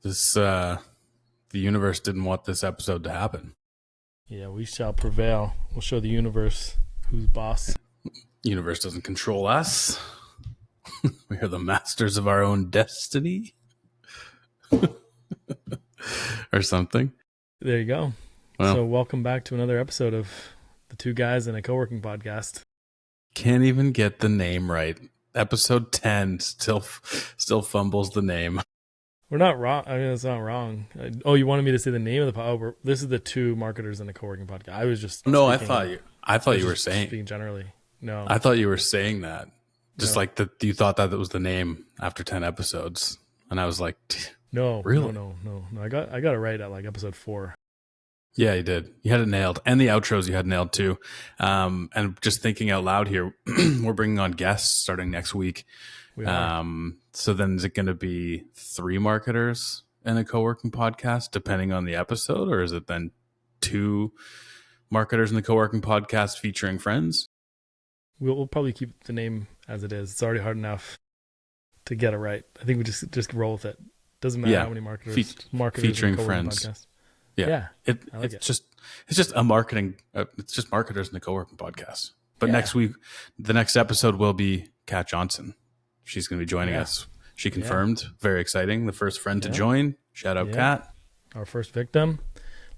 The universe didn't want this episode to happen. Yeah, we shall prevail. We'll show the universe who's boss. Universe doesn't control us. We are the masters of our own destiny. Or something. There you go. Well, So welcome back to another episode of the Two Guys in a Coworking podcast. can't even get the name right. Episode 10 still fumbles the name. We're not wrong. I mean, it's not wrong. Oh, you wanted me to say the name of the podcast? This is the Two Marketers in a Coworking podcast. I was just No, speaking, I thought you were saying. speaking generally. No, I thought you were saying that. Just No. like that you thought that was the name after 10 episodes. And I was like, no, Really? no. I got it right at like episode 4. yeah, you did. You had it nailed. And the outros you had nailed too. And just thinking out loud here, we're bringing on guests starting next week. We are. So then is it going to be 3 marketers in a co-working podcast depending on the episode? Or is it then 2 marketers in the co-working podcast featuring friends? We'll probably keep the name as it is. It's already hard enough to get it right. I think we just roll with it. Doesn't matter Yeah. how many marketers Featuring in a coworking friends. podcast. Yeah. I like It's just a marketing, it's just marketers in the co-working podcast. But Yeah. next week, the next episode will be Kat Johnson. She's going to be joining Yeah. us. She confirmed. Very exciting. The first friend to Yeah. join. Shout out, Yeah. Kat. Our first victim.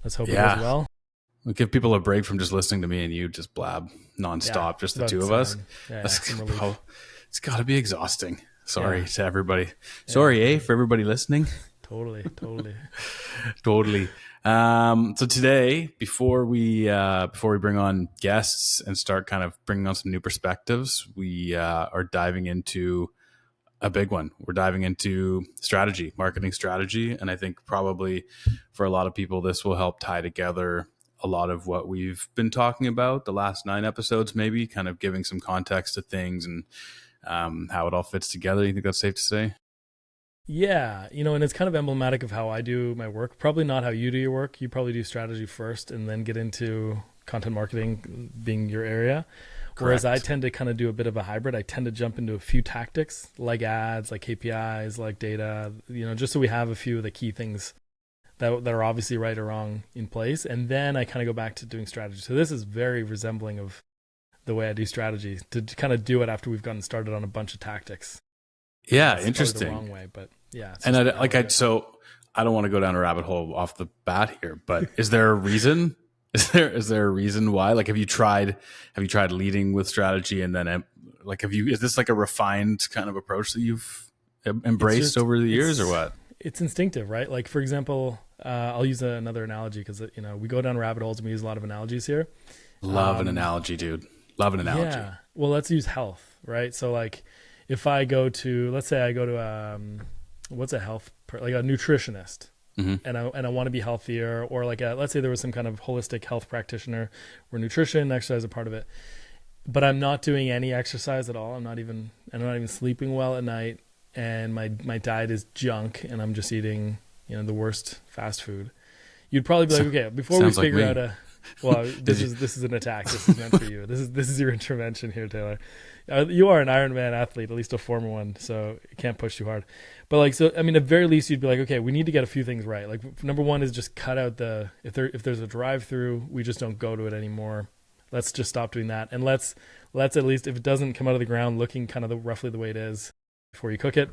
Let's hope Yeah. it goes well. We'll give people a break from just listening to me and you just blab nonstop, just the About two the of us. same. Yeah, That's- some relief. it's got to be exhausting. Sorry Yeah. to everybody. Sorry, for everybody listening. Totally. Totally. So today, before we bring on guests and start kind of bringing on some new perspectives, we are diving into a big one. We're diving into strategy, marketing strategy, and I think probably for a lot of people, this will help tie together a lot of what we've been talking about the last 9 episodes, maybe kind of giving some context to things and how it all fits together. You think that's safe to say? Yeah, and it's kind of emblematic of how I do my work. Probably not how you do your work. You probably do strategy first and then get into content marketing being your area. Whereas I Correct. tend to kind of do a bit of a hybrid. I tend to jump into a few tactics like ads, like KPIs, like data, just so we have a few of the key things that are obviously right or wrong in place. And then I kind of go back to doing strategy. So this is very resembling of the way I do strategy, to kind of do it after we've gotten started on a bunch of tactics. Yeah, It's interesting. probably the wrong way, but yeah. it's And just how we do it. so I don't want to go down a rabbit hole off the bat here, but is there a reason? Is there a reason why? Like, have you tried leading with strategy and then is this like a refined kind of approach that you've embraced over the years or what? It's instinctive, right? Like, for example, I'll use another analogy because, we go down rabbit holes and we use a lot of analogies here. Love an analogy, dude. Love an analogy. Yeah. Well, let's use health, right? So like if I go to, let's say I go to, what's a like a nutritionist, Mhm. and I want to be healthier, or like let's say there was some kind of holistic health practitioner where nutrition, exercise is a part of it, but I'm not doing any exercise at all. I'm not even sleeping well at night, and my diet is junk, and I'm just eating, the worst fast food. You'd probably be like, okay, before we Sounds like figure me. out this is an attack. This is meant for you. This is your intervention here, Taylor. You are an Ironman athlete, at least a former one, so you can't push too hard. But like, so I mean, at very least, you'd be like, okay, we need to get a few things right. Like, number one is just cut out if there's a drive-through, we just don't go to it anymore. Let's just stop doing that, and let's at least, if it doesn't come out of the ground looking kind of roughly the way it is before you cook it,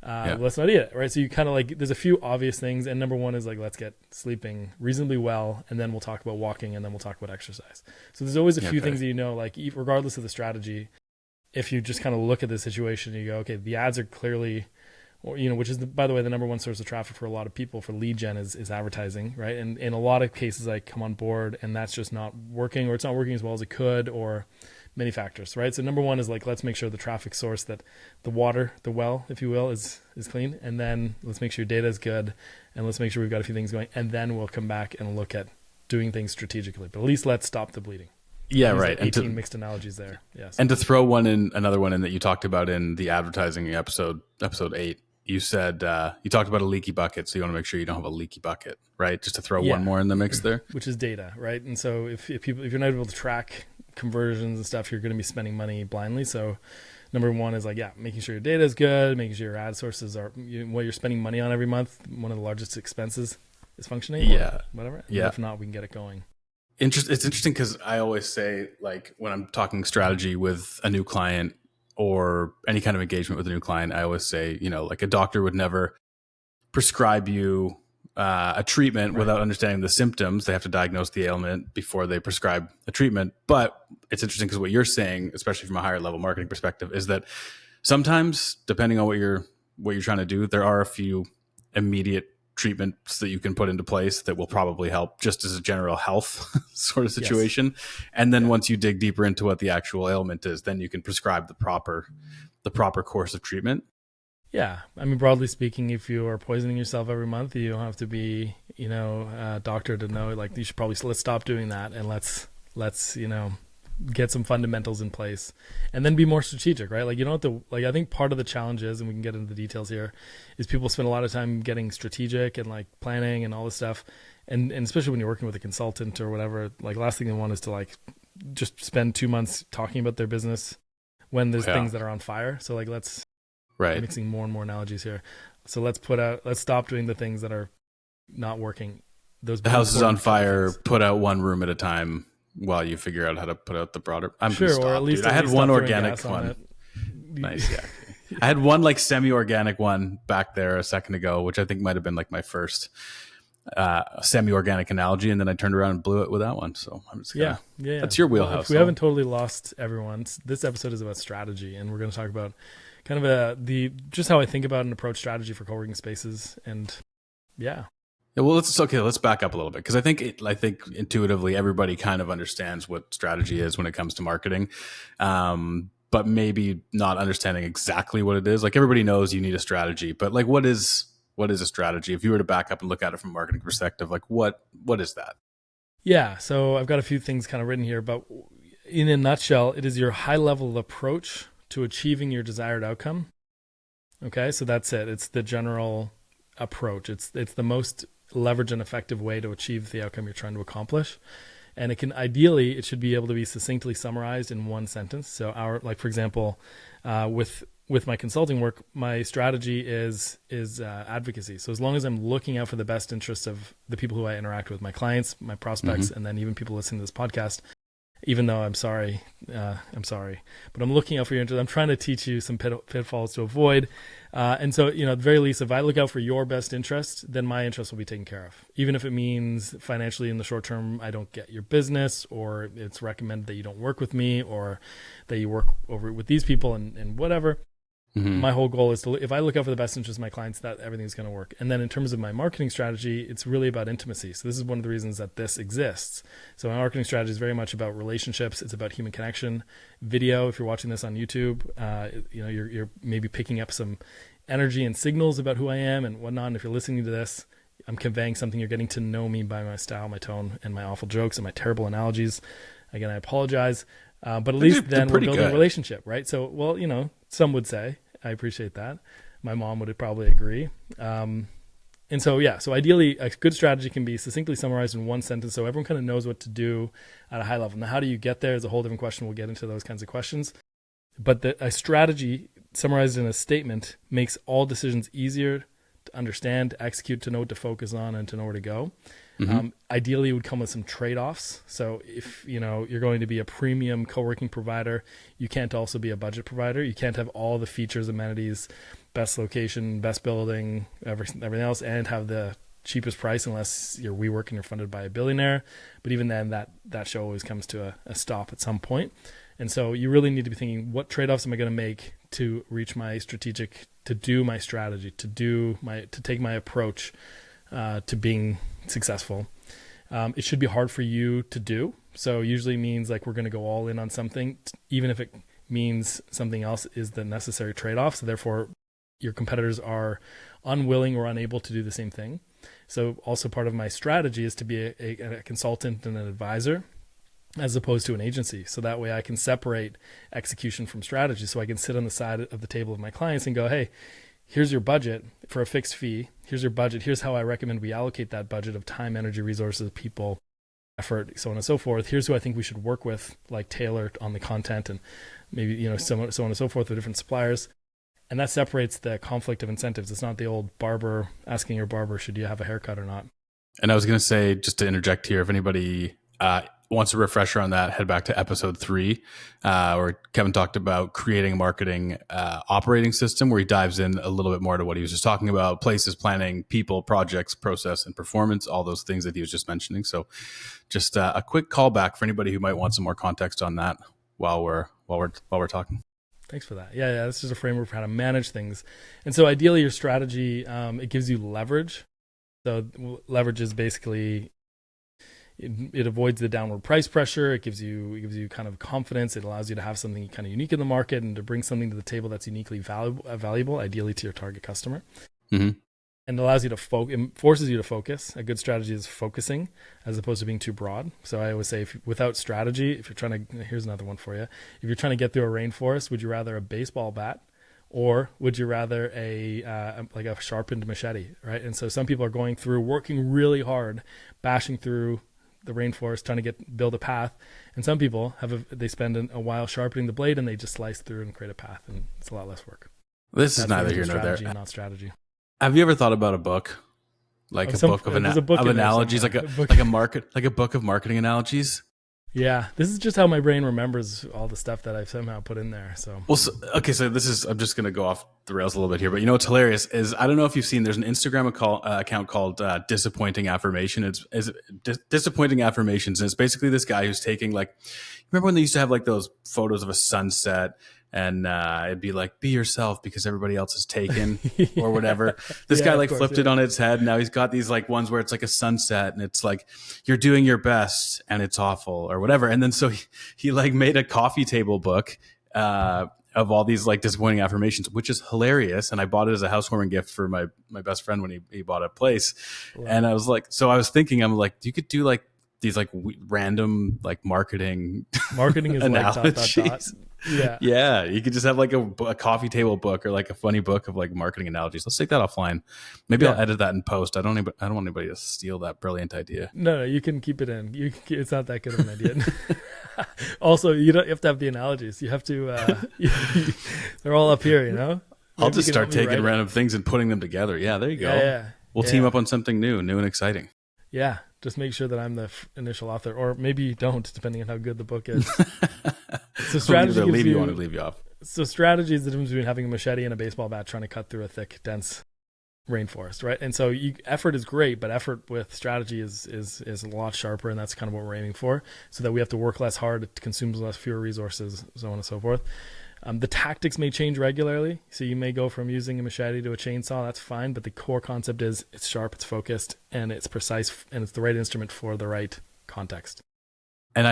let's not eat it, right? So you kind of like, there's a few obvious things, and number one is like, let's get sleeping reasonably well, and then we'll talk about walking, and then we'll talk about exercise. So there's always a few things that like, regardless of the strategy, if you just kind of look at the situation and you go, okay, the ads are clearly, which is, by the way, the number one source of traffic for a lot of people for lead gen is advertising, right? And in a lot of cases, I come on board and that's just not working, or it's not working as well as it could, or many factors, right? So number one is like, let's make sure the traffic source, that the water, the well, if you will, is clean. And then let's make sure your data is good, and let's make sure we've got a few things going. And then we'll come back and look at doing things strategically. But at least let's stop the bleeding. Yeah, Use right. like 18 mixed analogies there. Yes. And to throw another one in that you talked about in the advertising episode 8, you said you talked about a leaky bucket, so you want to make sure you don't have a leaky bucket, right? Just to throw one more in the mix there, which is data, right? And so if you're not able to track conversions and stuff, you're going to be spending money blindly. So Number one is like, yeah, making sure your data is good, making sure your ad sources are what you're spending money on every month. One of the largest expenses is functioning. Yeah. Whatever. And Yeah. if not, we can get it going. It's interesting because I always say, like, when I'm talking strategy with a new client or any kind of engagement with a new client, I always say, like a doctor would never prescribe you a treatment without understanding the symptoms. They have to diagnose the ailment before they prescribe a treatment. But it's interesting because what you're saying, especially from a higher level marketing perspective, is that sometimes, depending on what you're trying to do, there are a few immediate treatments that you can put into place that will probably help just as a general health sort of situation. Yes. And then once you dig deeper into what the actual ailment is, then you can prescribe the proper course of treatment. Yeah. I mean, broadly speaking, if you are poisoning yourself every month, you don't have to be, a doctor to know, like, you should probably, let's stop doing that. And let's, get some fundamentals in place and then be more strategic, right? Like, you don't have to, like, I think part of the challenge is, and we can get into the details here, is people spend a lot of time getting strategic and like planning and all this stuff. And especially when you're working with a consultant or whatever, like, last thing they want is to like just spend 2 months talking about their business when there's things that are on fire. So like, let's mixing more and more analogies here. So let's stop doing the things that are not working. The house is on fire, put out one room at a time while you figure out how to put out the broader. I'm sure, stop, or at least I had one organic one. Nice, yeah. I had one like semi-organic one back there a second ago, which I think might have been like my first semi-organic analogy, and then I turned around and blew it with that one. So I'm just gonna, yeah. That's your wheelhouse. Well, if we haven't totally lost everyone, this episode is about strategy, and we're going to talk about kind of just how I think about and approach strategy for co-working spaces, and yeah. Yeah, well, let's back up a little bit, because I think intuitively everybody kind of understands what strategy is when it comes to marketing, but maybe not understanding exactly what it is. Like, everybody knows you need a strategy, but like, what is a strategy? If you were to back up and look at it from a marketing perspective, like what is that? Yeah, so I've got a few things kind of written here, but in a nutshell, it is your high level approach to achieving your desired outcome. Okay, so that's it. It's the general approach. It's the most leverage and effective way to achieve the outcome you're trying to accomplish. And it should be able to be succinctly summarized in one sentence. So for example, with my consulting work, my strategy is advocacy. So as long as I'm looking out for the best interests of the people who I interact with, my clients, my prospects, and then even people listening to this podcast, even though I'm sorry, but I'm looking out for your interest. I'm trying to teach you some pitfalls to avoid. And so, at the very least, if I look out for your best interest, then my interest will be taken care of. Even if it means financially in the short term, I don't get your business, or it's recommended that you don't work with me, or that you work over with these people and whatever. Mm-hmm. My whole goal is if I look out for the best interest of my clients, that everything's going to work. And then in terms of my marketing strategy, it's really about intimacy. So this is one of the reasons that this exists. So my marketing strategy is very much about relationships. It's about human connection. Video, if you're watching this on YouTube, you're maybe picking up some energy and signals about who I am and whatnot. And if you're listening to this, I'm conveying something. You're getting to know me by my style, my tone, and my awful jokes and my terrible analogies. Again, I apologize. But at least then we're building a relationship, right? So, well, some would say, I appreciate that. My mom would probably agree. And so ideally, a good strategy can be succinctly summarized in one sentence so everyone kind of knows what to do at a high level. Now, how do you get there is a whole different question. We'll get into those kinds of questions. But a strategy summarized in a statement makes all decisions easier to understand, to execute, to know what to focus on, and to know where to go. Mm-hmm. Ideally, it would come with some trade-offs. So if you're going to be a premium co-working provider, you can't also be a budget provider. You can't have all the features, amenities, best location, best building, everything else, and have the cheapest price unless you're WeWork and you're funded by a billionaire. But even then, that show always comes to a stop at some point. And so you really need to be thinking, what trade-offs am I going to make to reach my strategic, to do my strategy, to take my approach to being successful. It should be hard for you to do. So usually means like we're going to go all in on something, even if it means something else is the necessary trade-off. So therefore your competitors are unwilling or unable to do the same thing. So also part of my strategy is to be a consultant and an advisor as opposed to an agency. So that way I can separate execution from strategy. So I can sit on the side of the table of my clients and go, hey, here's your budget for a fixed fee. Here's your budget. Here's how I recommend we allocate that budget of time, energy, resources, people effort, so on and so forth. Here's who I think we should work with, like Taylor on the content, and maybe, so on and so forth with different suppliers. And that separates the conflict of incentives. It's not the old barber asking your barber, should you have a haircut or not? And I was going to say, just to interject here, if anybody wants a refresher on that, head back to episode 3, where Kevin talked about creating a marketing operating system, where he dives in a little bit more to what he was just talking about: places, planning, people, projects, process, and performance, all those things that he was just mentioning. So just a quick callback for anybody who might want some more context on that while we're talking. Thanks for that. Yeah. This is a framework for how to manage things. And so ideally your strategy, it gives you leverage. So leverage is basically, it avoids the downward price pressure. It gives you kind of confidence. It allows you to have something kind of unique in the market and to bring something to the table that's uniquely valuable, ideally to your target customer. Mm-hmm. And allows you to it forces you to focus. A good strategy is focusing as opposed to being too broad. So I always say, without strategy, if you're trying to, here's another one for you. If you're trying to get through a rainforest, would you rather a baseball bat, or would you rather like a sharpened machete, right? And so some people are going through, working really hard, bashing through the rainforest, trying to build a path. And some people they spend a while sharpening the blade, and they just slice through and create a path, and it's a lot less work. This is neither here nor there. Not strategy. Have you ever thought about a book, like a book of analogies, like a book of marketing analogies? Yeah, this is just how my brain remembers all the stuff that I've somehow put in there. So, so I'm just going to go off the rails a little bit here, but what's hilarious is, I don't know if you've seen, there's an Instagram account called Disappointing Affirmation. It's Disappointing Affirmations, and it's basically this guy who's taking, like, remember when they used to have like those photos of a sunset, and it'd be like, be yourself because everybody else is taken or whatever. This guy like flipped it on its head. Now he's got these like ones where it's like a sunset and it's like, you're doing your best and it's awful or whatever. And then so he like made a coffee table book of all these like disappointing affirmations, which is hilarious. And I bought it as a housewarming gift for my best friend when he bought a place. Wow. And I was like, I'm like, you could do like these like random like marketing is analogies. Like ... Yeah. You could just have like a coffee table book or like a funny book of like marketing analogies. Let's take that offline. Maybe I'll edit that in post. I don't want anybody to steal that brilliant idea. No, you can keep it in. It's not that good of an idea. Also, you have to have the analogies. You have to. They're all up here. I'll just start taking random things and putting them together. Yeah, there you go. Yeah. We'll team up on something new and exciting. Yeah, just make sure that I'm the initial author, or maybe you don't, depending on how good the book is. So strategy leave you on or leave you off. So strategy is the difference between having a machete and a baseball bat trying to cut through a thick, dense rainforest, right? And so effort is great, but effort with strategy is a lot sharper, and that's kind of what we're aiming for, so that we have to work less hard, it consumes fewer resources, so on and so forth. The tactics may change regularly, so you may go from using a machete to a chainsaw. That's fine, but the core concept is it's sharp, it's focused, and it's precise, and it's the right instrument for the right context. And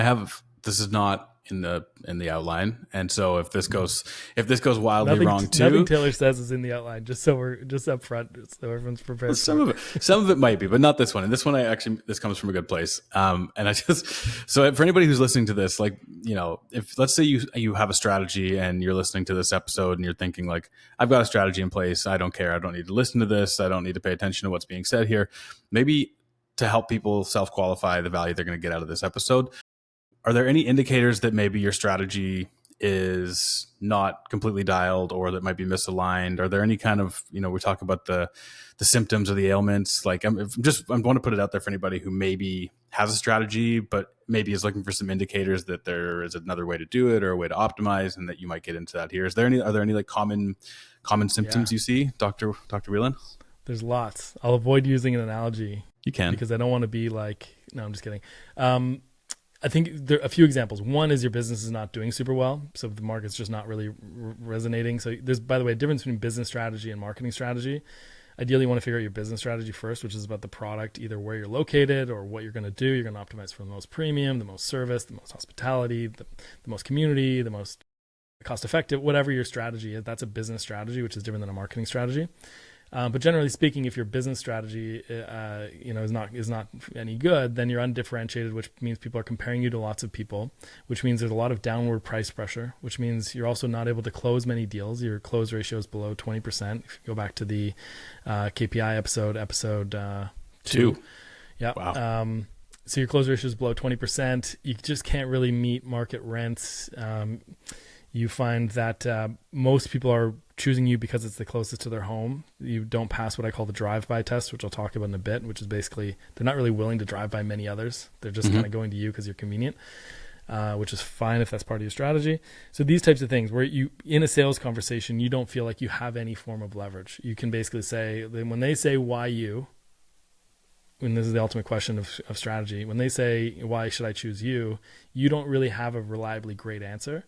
this is not in the outline, and so if this goes wildly wrong too, nothing Taylor says is in the outline. Just so we're just up front, so everyone's prepared. Well, some of it might be, but not this one. And this one, this comes from a good place. And so for anybody who's listening to this, like, if let's say you have a strategy and you're listening to this episode and you're thinking like, I've got a strategy in place, I don't care, I don't need to listen to this, I don't need to pay attention to what's being said here. Maybe to help people self-qualify the value they're going to get out of this episode, are there any indicators that maybe your strategy is not completely dialed or that might be misaligned? Are there any kind of, we talk about the symptoms or the ailments? Like I'm going to put it out there for anybody who maybe has a strategy, but maybe is looking for some indicators that there is another way to do it or a way to optimize, and that you might get into that here. Are there any like common symptoms you see, Dr. Whelan? There's lots. I'll avoid using an analogy. You can. Because I don't want to be like, no, I'm just kidding. I think there are a few examples. One is your business is not doing super well, so the market's just not really resonating. So there's, by the way, a difference between business strategy and marketing strategy. Ideally, you want to figure out your business strategy first, which is about the product, either where you're located or what you're going to do. You're going to optimize for the most premium, the most service, the most hospitality, the most community, the most cost-effective, whatever your strategy is. That's a business strategy, which is different than a marketing strategy. But generally speaking, if your business strategy, is not any good, then you're undifferentiated, which means people are comparing you to lots of people, which means there's a lot of downward price pressure, which means you're also not able to close many deals. Your close ratio is below 20%. If you go back to the KPI episode 2. Yeah. Wow. So your close ratio is below 20%. You just can't really meet market rents. You find that most people are choosing you because it's the closest to their home. You don't pass what I call the drive-by test, which I'll talk about in a bit, which is basically they're not really willing to drive by many others. They're just kind of going to you because you're convenient, which is fine if that's part of your strategy. So these types of things where you, in a sales conversation, you don't feel like you have any form of leverage. You can basically say, when they say, why you? And this is the ultimate question of strategy. When they say, why should I choose you? You don't really have a reliably great answer.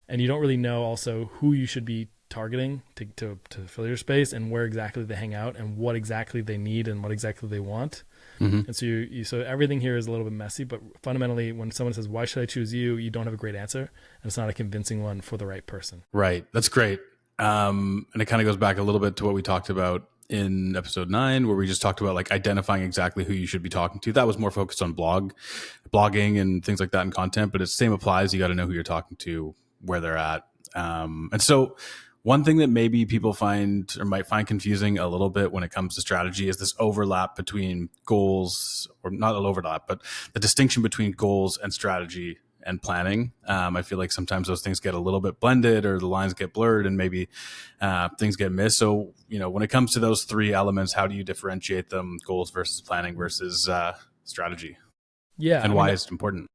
And you don't really know also who you should be targeting to fill your space and where exactly they hang out and what exactly they need and what exactly they want. And so so everything here is a little bit messy, but fundamentally when someone says, why should I choose you? You don't have a great answer, and it's not a convincing one for the right person. Right. That's great. And it kind of goes back a little bit to what we talked about in episode 9, where we just talked about like identifying exactly who you should be talking to. That was more focused on blogging and things like that and content, but the same applies. You got to know who you're talking to, where they're at. And so one thing that maybe people find or might find confusing a little bit when it comes to strategy is this overlap between goals, or not an overlap, but the distinction between goals and strategy and planning. I feel like sometimes those things get a little bit blended, or the lines get blurred, and maybe things get missed. So, when it comes to those three elements, how do you differentiate them? Goals versus planning versus strategy? Yeah. And why is it important?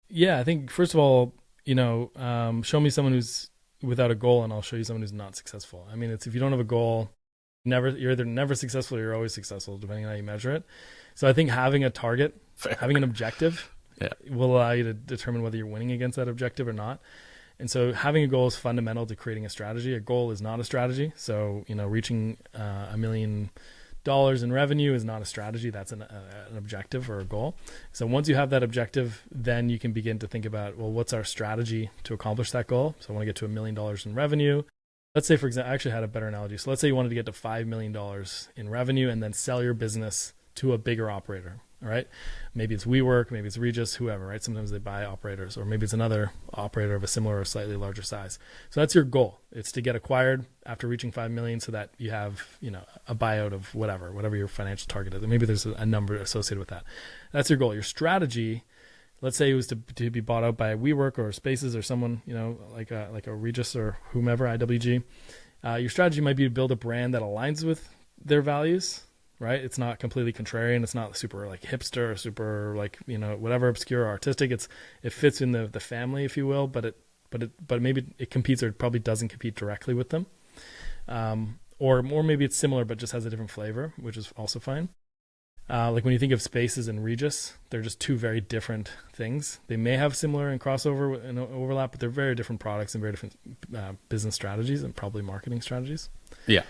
Yeah. I think first of all, show me someone who's without a goal and I'll show you someone who's not successful. I mean, it's, if you don't have a goal, you're either never successful or you're always successful, depending on how you measure it. So I think having a target, having an objective will allow you to determine whether you're winning against that objective or not. And so having a goal is fundamental to creating a strategy. A goal is not a strategy. So, reaching $1 million in revenue is not a strategy. That's an objective or a goal. So once you have that objective, then you can begin to think about, well, what's our strategy to accomplish that goal? So I want to get to $1 million in revenue. Let's say, for example, I actually had a better analogy. So let's say you wanted to get to $5 million in revenue and then sell your business to a bigger operator. All right. Maybe it's WeWork, maybe it's Regis, whoever, right? Sometimes they buy operators, or maybe it's another operator of a similar or slightly larger size. So that's your goal. It's to get acquired after reaching 5 million so that you have, a buyout of whatever your financial target is. And maybe there's a number associated with that. That's your goal. Your strategy, let's say it was to be bought out by WeWork or Spaces or someone, like a Regis or whomever, IWG. Your strategy might be to build a brand that aligns with their values. Right? It's not completely contrarian. It's not super like hipster or super like, whatever obscure or artistic. It fits in the family, if you will, but maybe it competes, or it probably doesn't compete directly with them. Or maybe it's similar, but just has a different flavor, which is also fine. Like when you think of Spaces and Regis, they're just two very different things. They may have similar and crossover and overlap, but they're very different products and very different business strategies and probably marketing strategies. Yeah.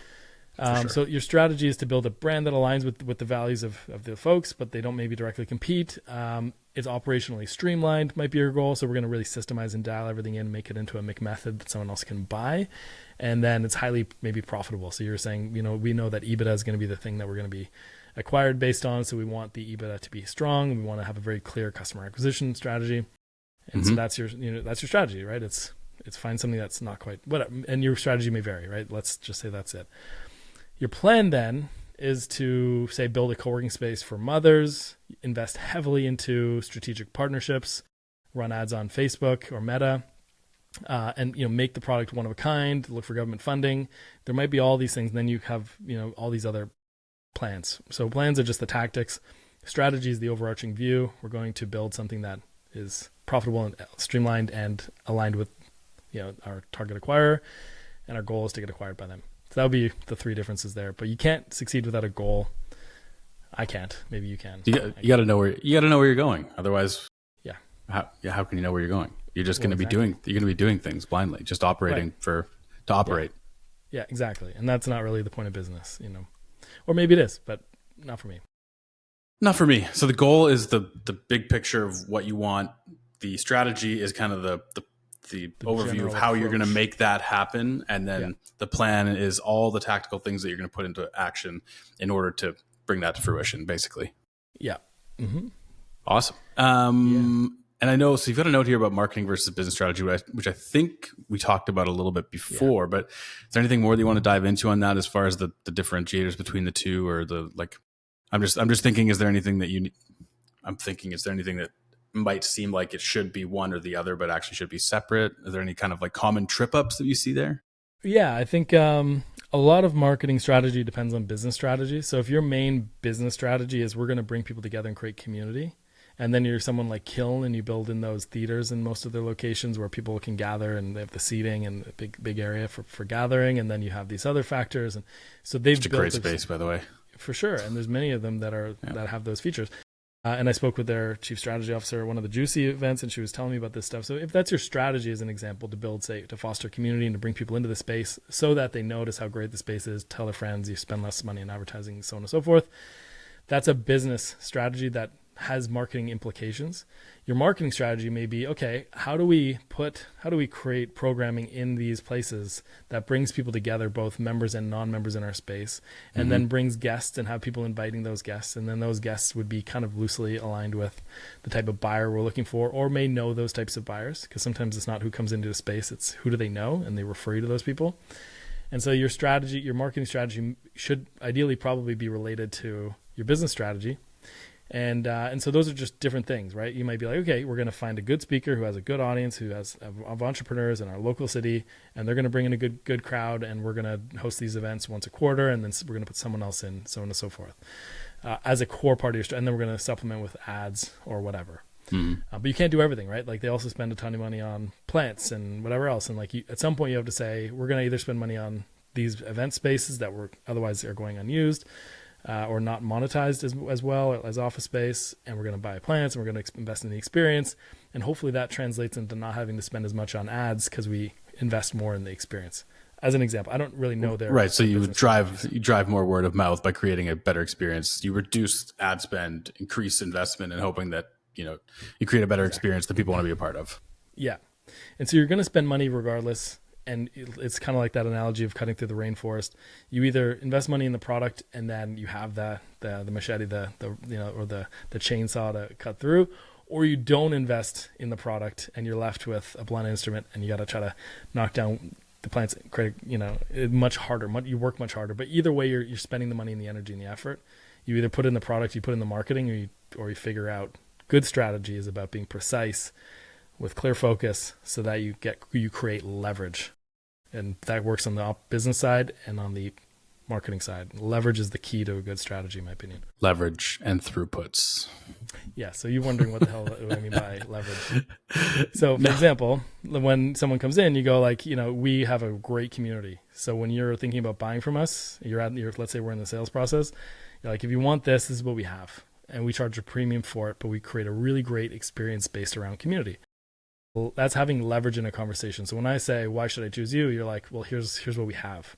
Sure. So your strategy is to build a brand that aligns with the values of the folks, but they don't maybe directly compete. It's operationally streamlined, might be your goal. So we're going to really systemize and dial everything in, make it into a method that someone else can buy. And then it's highly maybe profitable. So you're saying, we know that EBITDA is going to be the thing that we're going to be acquired based on. So we want the EBITDA to be strong. We want to have a very clear customer acquisition strategy. And so that's your strategy, right? It's find something that's not quite, and your strategy may vary, right? Let's just say that's it. Your plan then is to, say, build a co-working space for mothers, invest heavily into strategic partnerships, run ads on Facebook or Meta, and make the product one of a kind, look for government funding. There might be all these things. And then you have all these other plans. So plans are just the tactics. Strategy is the overarching view. We're going to build something that is profitable and streamlined and aligned with our target acquirer, and our goal is to get acquired by them. So that would be the three differences there. But you can't succeed without a goal. I can't. Maybe you can. You got to know where you're going. Otherwise, how can you know where you're going? You're just going to be doing things blindly, just operating to operate. Yeah, exactly. And that's not really the point of business, Or maybe it is, but not for me. Not for me. So the goal is the big picture of what you want. The strategy is kind of the overview of how you're going to make that happen. And then the plan is all the tactical things that you're going to put into action in order to bring that to fruition, basically. Yeah. Mm-hmm. Awesome. And I know, so you've got a note here about marketing versus business strategy, which I think we talked about a little bit before, but is there anything more that you want to dive into on that as far as the differentiators between the two, or I'm just thinking, is there anything that I'm thinking, is there anything that might seem like it should be one or the other, but actually should be separate? Is there any kind of like common trip ups that you see there? Yeah, I think a lot of marketing strategy depends on business strategy. So if your main business strategy is we're going to bring people together and create community, and then you're someone like Kiln and you build in those theaters in most of their locations where people can gather and they have the seating and a big area for gathering, and then you have these other factors, and so they've Such a built great space, by the way. for sure. And there's many of them that have those features. And I spoke with their chief strategy officer at one of the Juicy events, and she was telling me about this stuff. So if that's your strategy as an example to build, say, to foster community and to bring people into the space so that they notice how great the space is, tell their friends, you spend less money in advertising, so on and so forth, that's a business strategy that has marketing implications. Your marketing strategy may be, okay, how do we create programming in these places that brings people together, both members and non-members in our space, and then brings guests and have people inviting those guests. And then those guests would be kind of loosely aligned with the type of buyer we're looking for, or may know those types of buyers, because sometimes it's not who comes into a space, it's who do they know, and they refer you to those people. And so your strategy, your marketing strategy should ideally probably be related to your business strategy. And so those are just different things, right? You might be like, okay, we're going to find a good speaker who has a good audience, who has of entrepreneurs in our local city, and they're going to bring in a good crowd, and we're going to host these events once a quarter, and then we're going to put someone else in, so on and so forth, as a core part of your strategy. And then we're going to supplement with ads or whatever. But you can't do everything, right? Like they also spend a ton of money on plants and whatever else. And like at some point you have to say, we're going to either spend money on these event spaces that were otherwise are going unused, or not monetized as well as office space, and we're going to buy plants, and we're going to invest in the experience, and hopefully that translates into not having to spend as much on ads because we invest more in the experience. As an example, I don't really know their right. So you drive more word of mouth by creating a better experience. You reduce ad spend, increase investment, and hoping that you create a better experience that people want to be a part of. Yeah, and so you're going to spend money regardless. And it's kind of like that analogy of cutting through the rainforest. You either invest money in the product and then you have the machete, or the chainsaw to cut through, or you don't invest in the product and you're left with a blunt instrument and you got to try to knock down the plants. Much harder. You work much harder. But either way, you're spending the money and the energy and the effort. You either put in the product, you put in the marketing, or you figure out. Good strategy is about being precise with clear focus so that you create leverage. And that works on the business side and on the marketing side. Leverage is the key to a good strategy, in my opinion. Leverage and throughputs. Yeah. So you're wondering what the hell do I mean by leverage? So for example, when someone comes in, you go like, we have a great community. So when you're thinking about buying from us, let's say we're in the sales process. You're like, if you want this is what we have. And we charge a premium for it, but we create a really great experience based around community. Well, that's having leverage in a conversation. So when I say, why should I choose you? You're like, well, here's what we have.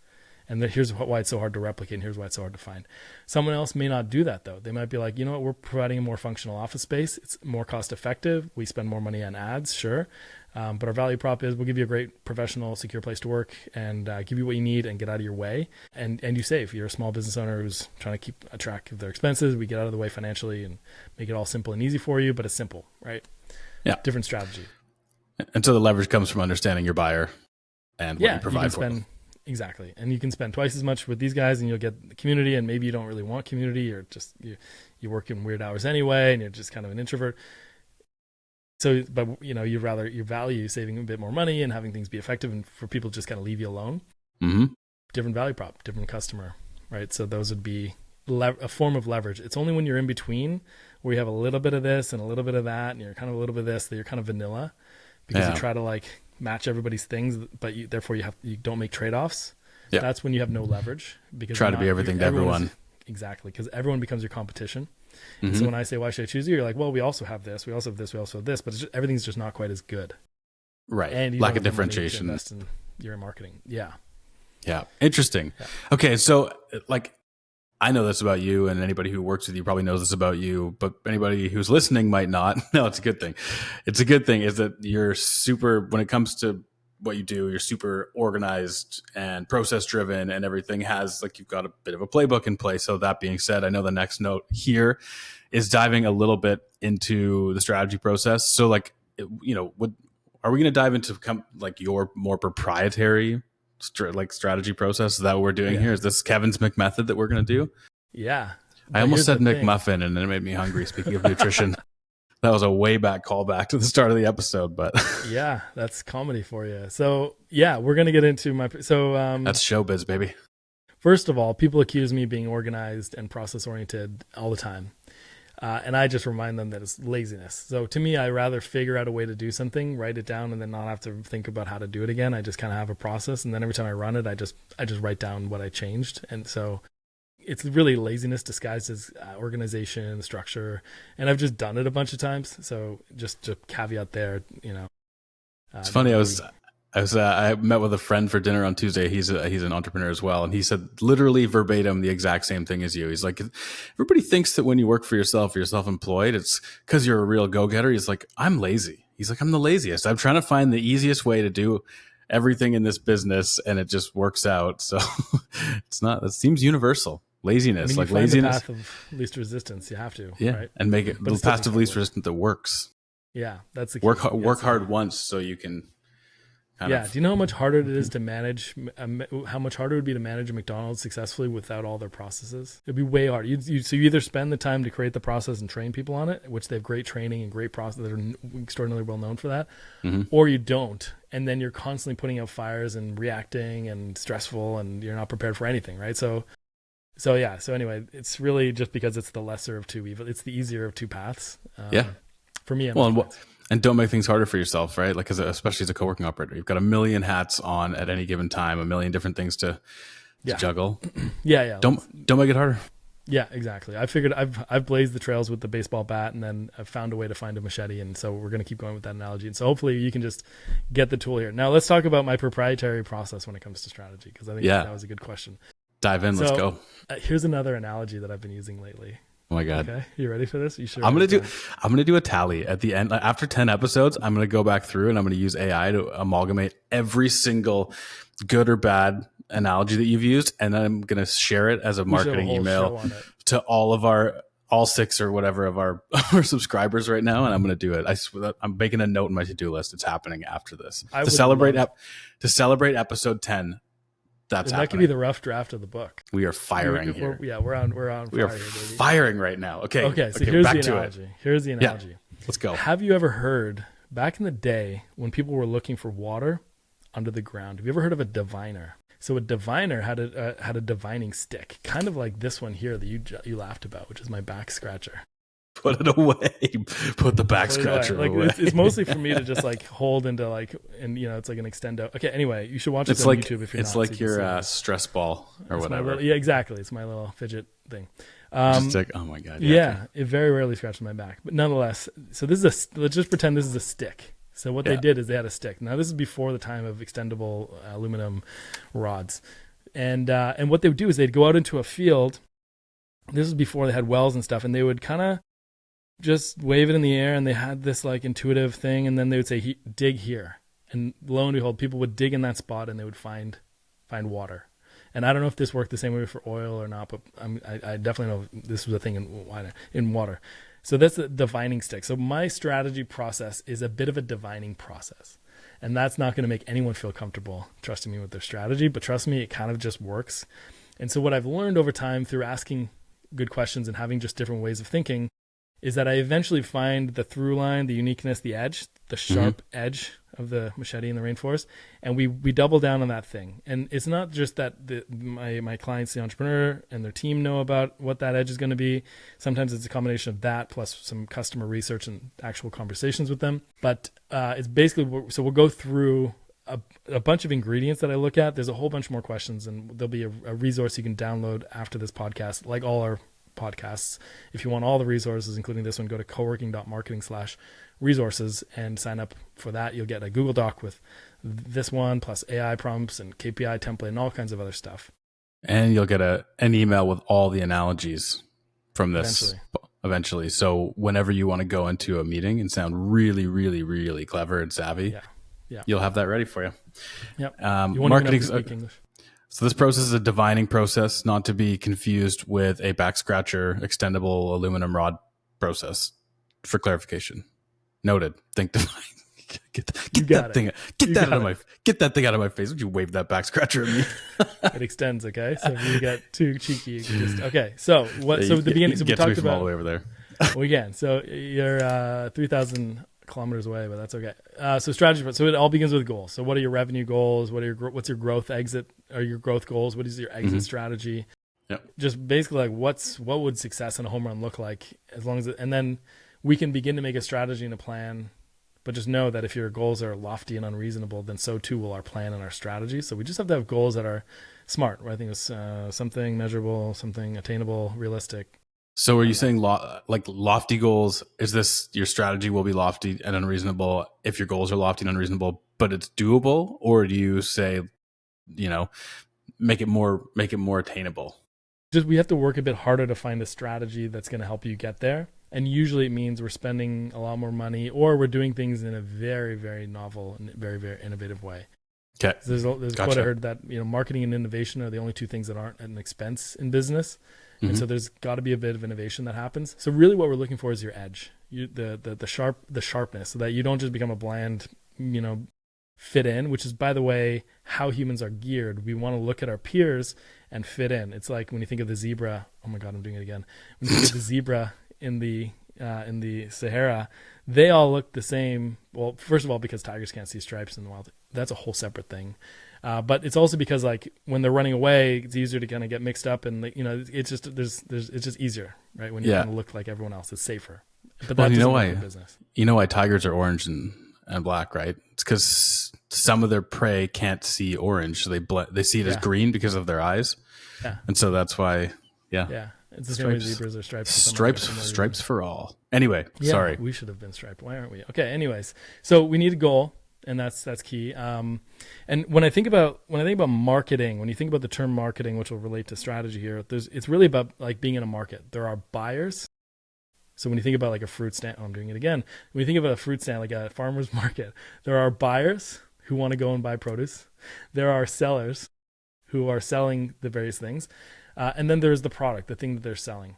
And here's why it's so hard to replicate, and here's why it's so hard to find. Someone else may not do that, though. They might be like, you know what, we're providing a more functional office space. It's more cost effective. We spend more money on ads, sure. But our value prop is we'll give you a great, professional, secure place to work and give you what you need and get out of your way. And you save. You're a small business owner who's trying to keep a track of their expenses. We get out of the way financially and make it all simple and easy for you, but it's simple, right? Yeah. Different strategy. And so the leverage comes from understanding your buyer and what you provide for them. Exactly. And you can spend twice as much with these guys and you'll get the community, and maybe you don't really want community, or just you work in weird hours anyway and you're just kind of an introvert. So, but you value saving a bit more money and having things be effective and for people to just kind of leave you alone. Mm-hmm. Different value prop, different customer, right? So those would be a form of leverage. It's only when you're in between where you have a little bit of this and a little bit of that and you're kind of a little bit of this that you're kind of vanilla. Because you try to match everybody's things, but therefore you don't make trade-offs. Yeah. That's when you have no leverage. Because try to be everything to everyone. Exactly, because everyone becomes your competition. Mm-hmm. So when I say, why should I choose you? You're like, well, we also have this, we also have this, we also have this, but everything's just not quite as good. Right, and you lack of differentiation. Invest in your marketing. Yeah. Interesting. Yeah. Okay, so I know this about you, and anybody who works with you probably knows this about you, but anybody who's listening might not. No, it's a good thing. It's a good thing is that you're super, when it comes to what you do, you're super organized and process driven, and everything has you've got a bit of a playbook in place. So that being said, I know the next note here is diving a little bit into the strategy process. So are we going to dive into your more proprietary strategy process? Is that what we're doing here? Is this Kevin's McMethod that we're going to do? Yeah. I But almost here's said the thing. McMuffin, and then it made me hungry. Speaking of nutrition, that was a way back callback to the start of the episode, but Yeah, that's comedy for you. So yeah, we're gonna get into my. So that's showbiz, baby. first of all, people accuse me of being organized and process oriented all the time. And I just remind them that it's laziness. So to me, I rather figure out a way to do something, write it down, and then not have to think about how to do it again. I just kind of have a process, and then every time I run it, I just write down what I changed. And so it's really laziness disguised as organization, structure, and I've just done it a bunch of times. So just to caveat there, It's funny. I met with a friend for dinner on Tuesday. He's an entrepreneur as well, and he said literally verbatim the exact same thing as you. He's like, everybody thinks that when you work for yourself or you're self-employed, it's because you're a real go-getter. He's like, I'm lazy. He's like, I'm the laziest. I'm trying to find the easiest way to do everything in this business, and it just works out. So it's not. That seems universal. I Laziness, mean, you like find laziness. the path of least resistance. You have to, Yeah, right? and make it But the it still path takes of hard least work. resistance that works. Yeah, that's the key. Work hard once so you can kind Yeah. of. Do you know how much harder it is to manage? How much harder it would be to manage a McDonald's successfully without all their processes? It'd be way harder. So you either spend the time to create the process and train people on it, which they have great training and great process that are extraordinarily well known for that, or you don't, and then you're constantly putting out fires and reacting and stressful, and you're not prepared for anything, right? So yeah. So anyway, it's really just because it's the lesser of two evils. It's the easier of two paths. Yeah. For me, Well, and don't make things harder for yourself, right? Like, especially as a co-working operator, you've got a million hats on at any given time, a million different things to juggle. Yeah. Don't make it harder. Yeah, exactly. I figured I've blazed the trails with the baseball bat, and then I've found a way to find a machete, and so we're going to keep going with that analogy. And so hopefully you can just get the tool here. Now let's talk about my proprietary process when it comes to strategy, because I think that was a good question. Dive in. Let's go. Here's another analogy that I've been using lately. Oh my God. Okay, you ready for this? You sure? I'm gonna do a tally at the end. After 10 episodes, I'm gonna go back through and I'm gonna use AI to amalgamate every single good or bad analogy that you've used, and then I'm gonna share it as a marketing email to all 6 or whatever of our subscribers right now, and I'm gonna do it. I'm making a note in my to-do list. It's happening after this to celebrate episode 10. That could be the rough draft of the book. We are firing here. We're on fire. We are firing right now. Okay. So here's the analogy. Here's the analogy. Yeah, let's go. Have you ever heard back in the day when people were looking for water under the ground? Have you ever heard of a diviner? So a diviner had a divining stick, kind of like this one here that you laughed about, which is my back scratcher. Put it away. Put the back scratcher away. It's mostly for me to just like hold into and it's like an extendo. Okay, anyway, you should watch this on YouTube if you're not. It's like your stress ball or whatever. Yeah, exactly. It's my little fidget thing. Just like, oh my God. Yeah, it very rarely scratches my back. But nonetheless, so let's just pretend this is a stick. So what they did is they had a stick. Now this is before the time of extendable aluminum rods. And what they would do is they'd go out into a field. This was before they had wells and stuff, and they would kind of just wave it in the air, and they had this like intuitive thing, and then they would say dig here, and lo and behold, people would dig in that spot and they would find water. And I don't know if this worked the same way for oil or not, but I definitely know this was a thing in water. So that's the divining stick. So my strategy process is a bit of a divining process, and that's not going to make anyone feel comfortable trusting me with their strategy, but trust me, it kind of just works. And so what I've learned over time through asking good questions and having just different ways of thinking is that I eventually find the through line, the uniqueness, the edge, the sharp edge of the machete in the rainforest, and we double down on that thing. And it's not just that my clients, the entrepreneur, and their team know about what that edge is going to be. Sometimes it's a combination of that plus some customer research and actual conversations with them. But it's basically, so we'll go through a bunch of ingredients that I look at. There's a whole bunch more questions, and there'll be a resource you can download after this podcast, like all our podcasts. If you want all the resources, including this one, go to coworking.marketing/resources and sign up for that. You'll get a Google Doc with this one plus AI prompts and KPI template and all kinds of other stuff. And you'll get an email with all the analogies from this eventually. So whenever you want to go into a meeting and sound really, really, really clever and savvy, you'll have that ready for you. Yep. You won't marketing. even have to speak English. So this process is a divining process, not to be confused with a back scratcher, extendable aluminum rod process. For clarification, noted. Think divine. You got it. Get You that got out of my get that thing out of my face. Would you wave that back scratcher at me? It extends, okay? So if you get too cheeky, you can just okay. So what? So at the beginning, so we Gets me talked from all about the way over there. we can. So you're 3,000 kilometers away, but that's okay. So strategy. So it all begins with goals. So what are your revenue goals? What's your growth exit? Or your growth goals? What is your exit strategy? Yep. Just basically like what would success in a home run look like as long as and then we can begin to make a strategy and a plan. But just know that if your goals are lofty and unreasonable, then so too will our plan and our strategy. So we just have to have goals that are smart. Right? I think it's something measurable, something attainable, realistic. So are you saying like lofty goals? Is this your strategy will be lofty and unreasonable if your goals are lofty and unreasonable, but it's doable? Or do you say, make it more attainable? Just we have to work a bit harder to find a strategy that's going to help you get there. And usually it means we're spending a lot more money or we're doing things in a very, very novel and very, very innovative way. Okay. So there's a Gotcha. quote I heard that, marketing and innovation are the only two things that aren't at an expense in business. And so there's got to be a bit of innovation that happens. So really what we're looking for is your edge, the sharpness, so that you don't just become a bland, fit in, which is, by the way, how humans are geared. We want to look at our peers and fit in. It's like when you think of the zebra. Oh my God, I'm doing it again. When you think of the zebra in the Sahara, they all look the same. Well, first of all, because tigers can't see stripes in the wild. That's a whole separate thing. But it's also because like when they're running away, it's easier to kind of get mixed up, and it's just it's just easier, right? When you kind of look like everyone else, it's safer. But that doesn't work in business. You know why tigers are orange and black, right? It's because some of their prey can't see orange, so they see it as green because of their eyes. Yeah, and so that's why. Yeah. It's the same way zebras are striped. Stripes for all. Anyway, sorry. We should have been striped. Why aren't we? Okay. Anyways, so we need a goal, and that's key. And when I think about marketing, when you think about the term marketing, which will relate to strategy here, it's really about like being in a market. There are buyers. So when you think about like a fruit stand, I'm doing it again. When you think about a fruit stand, like a farmer's market, there are buyers who want to go and buy produce. There are sellers who are selling the various things. And then there's the product, the thing that they're selling.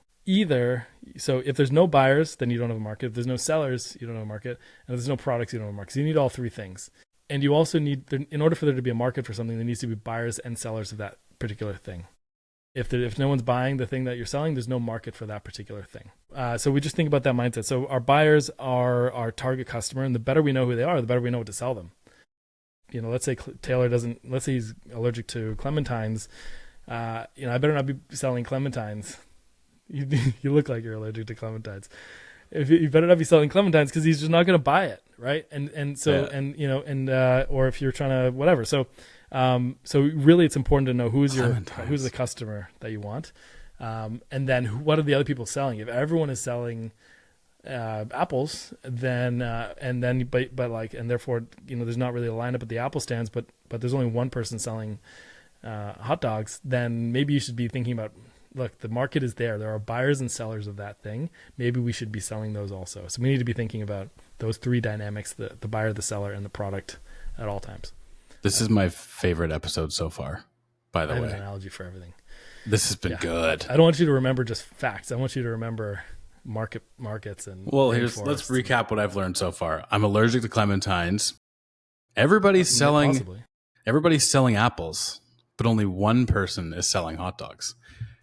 So if there's no buyers, then you don't have a market. If there's no sellers, you don't have a market. And if there's no products, you don't have a market. So you need all three things. And you also need, in order for there to be a market for something, there needs to be buyers and sellers of that particular thing. If no one's buying the thing that you're selling, there's no market for that particular thing. So we just think about that mindset. So our buyers are our target customer, and the better we know who they are, the better we know what to sell them. Let's say let's say he's allergic to clementines. I better not be selling clementines. You look like you're allergic to clementines. You better not be selling clementines because he's just not going to buy it, right? Or if you're trying to whatever. So really, it's important to know who's the customer that you want, and then what are the other people selling? If everyone is selling apples, then therefore there's not really a lineup at the apple stands, but there's only one person selling hot dogs, then maybe you should be thinking about, look, the market is there. There are buyers and sellers of that thing. Maybe we should be selling those also. So we need to be thinking about those three dynamics, the buyer, the seller, and the product at all times. This is my favorite episode so far, by the way. I have an analogy for everything. This has been good. I don't want you to remember just facts. I want you to remember markets and let's recap what I've learned so far. I'm allergic to clementines. Everybody's selling apples, but only one person is selling hot dogs,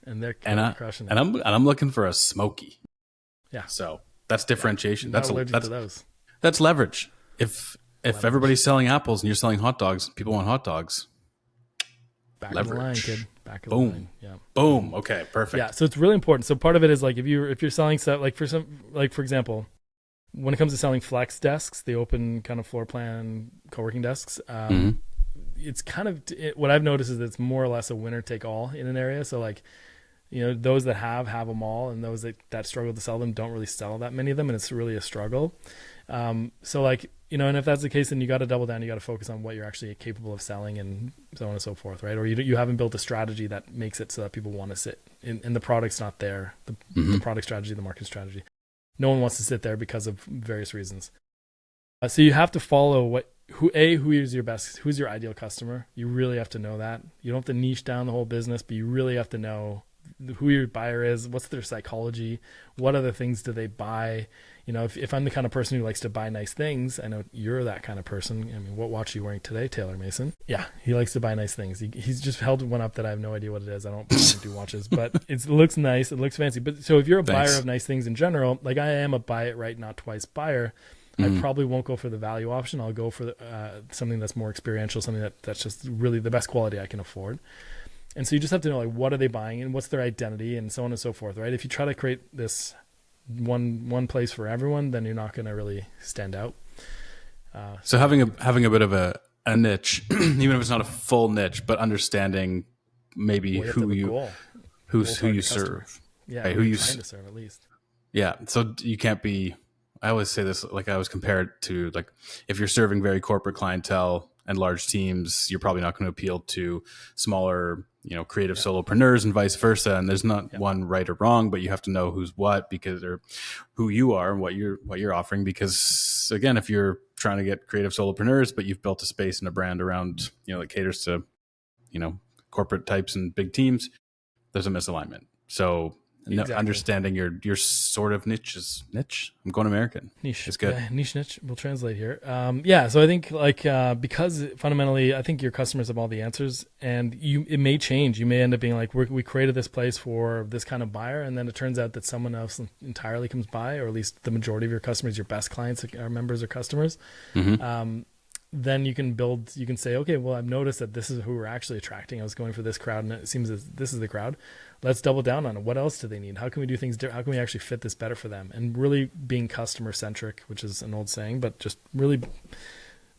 and they're crushing it. And I'm looking for a smoky. Yeah. So that's differentiation. That's allergic to those. That's leverage. If everybody's selling apples and you're selling hot dogs, people want hot dogs. Back of the line, kid. Back of Boom. the line. Yeah. Boom. Okay. Perfect. Yeah. So it's really important. So part of it is like if you're selling stuff, like for example, when it comes to selling flex desks, the open kind of floor plan co-working desks, it's kind of what I've noticed is that it's more or less a winner take all in an area. So like, those that have them all, and those that struggle to sell them don't really sell that many of them, and it's really a struggle. So like, and if that's the case, then you got to double down. You got to focus on what you're actually capable of selling, and so on and so forth, right? Or you haven't built a strategy that makes it so that people want to sit, and the product's not there. The product strategy, the market strategy. No one wants to sit there because of various reasons. So you have to follow who's your ideal customer. You really have to know that. You don't have to niche down the whole business, but you really have to know who your buyer is, what's their psychology, what other things do they buy. If I'm the kind of person who likes to buy nice things, I know you're that kind of person. I mean, what watch are you wearing today, Taylor Mason? Yeah, he likes to buy nice things. He's just held one up that I have no idea what it is. I don't do watches, but it looks nice. It looks fancy. But so if you're a buyer of nice things in general, like I am a buy it right, not twice buyer, I probably won't go for the value option. I'll go for something that's more experiential, something that's just really the best quality I can afford. And so you just have to know, like, what are they buying and what's their identity and so on and so forth, right? If you try to create this one place for everyone, then you're not going to really stand out. So having a bit of a niche, even if it's not a full niche, but understanding maybe who you serve, right? Who you trying to serve at least. Yeah, so you can't be. I always say this, like I always compare it to, like, if you're serving very corporate clientele and large teams, you're probably not going to appeal to smaller, creative solopreneurs and vice versa. And there's not one right or wrong, but you have to know who's what, because or who you are and what you're offering. Because again, if you're trying to get creative solopreneurs, but you've built a space and a brand around, that caters to, corporate types and big teams, there's a misalignment. So exactly. Understanding your sort of niche. I'm going American. Niche. It's good. Niche. We'll translate here. So I think because fundamentally, I think your customers have all the answers, and it may change. You may end up being like, we created this place for this kind of buyer, and then it turns out that someone else entirely comes by, or at least the majority of your customers, your best clients, are members or customers. Mm-hmm. Then you can say, okay, well, I've noticed that this is who we're actually attracting. I was going for this crowd, and it seems that this is the crowd. Let's double down on it. What else do they need? How can we do things different? How can we actually fit this better for them? And really being customer centric, which is an old saying, but just really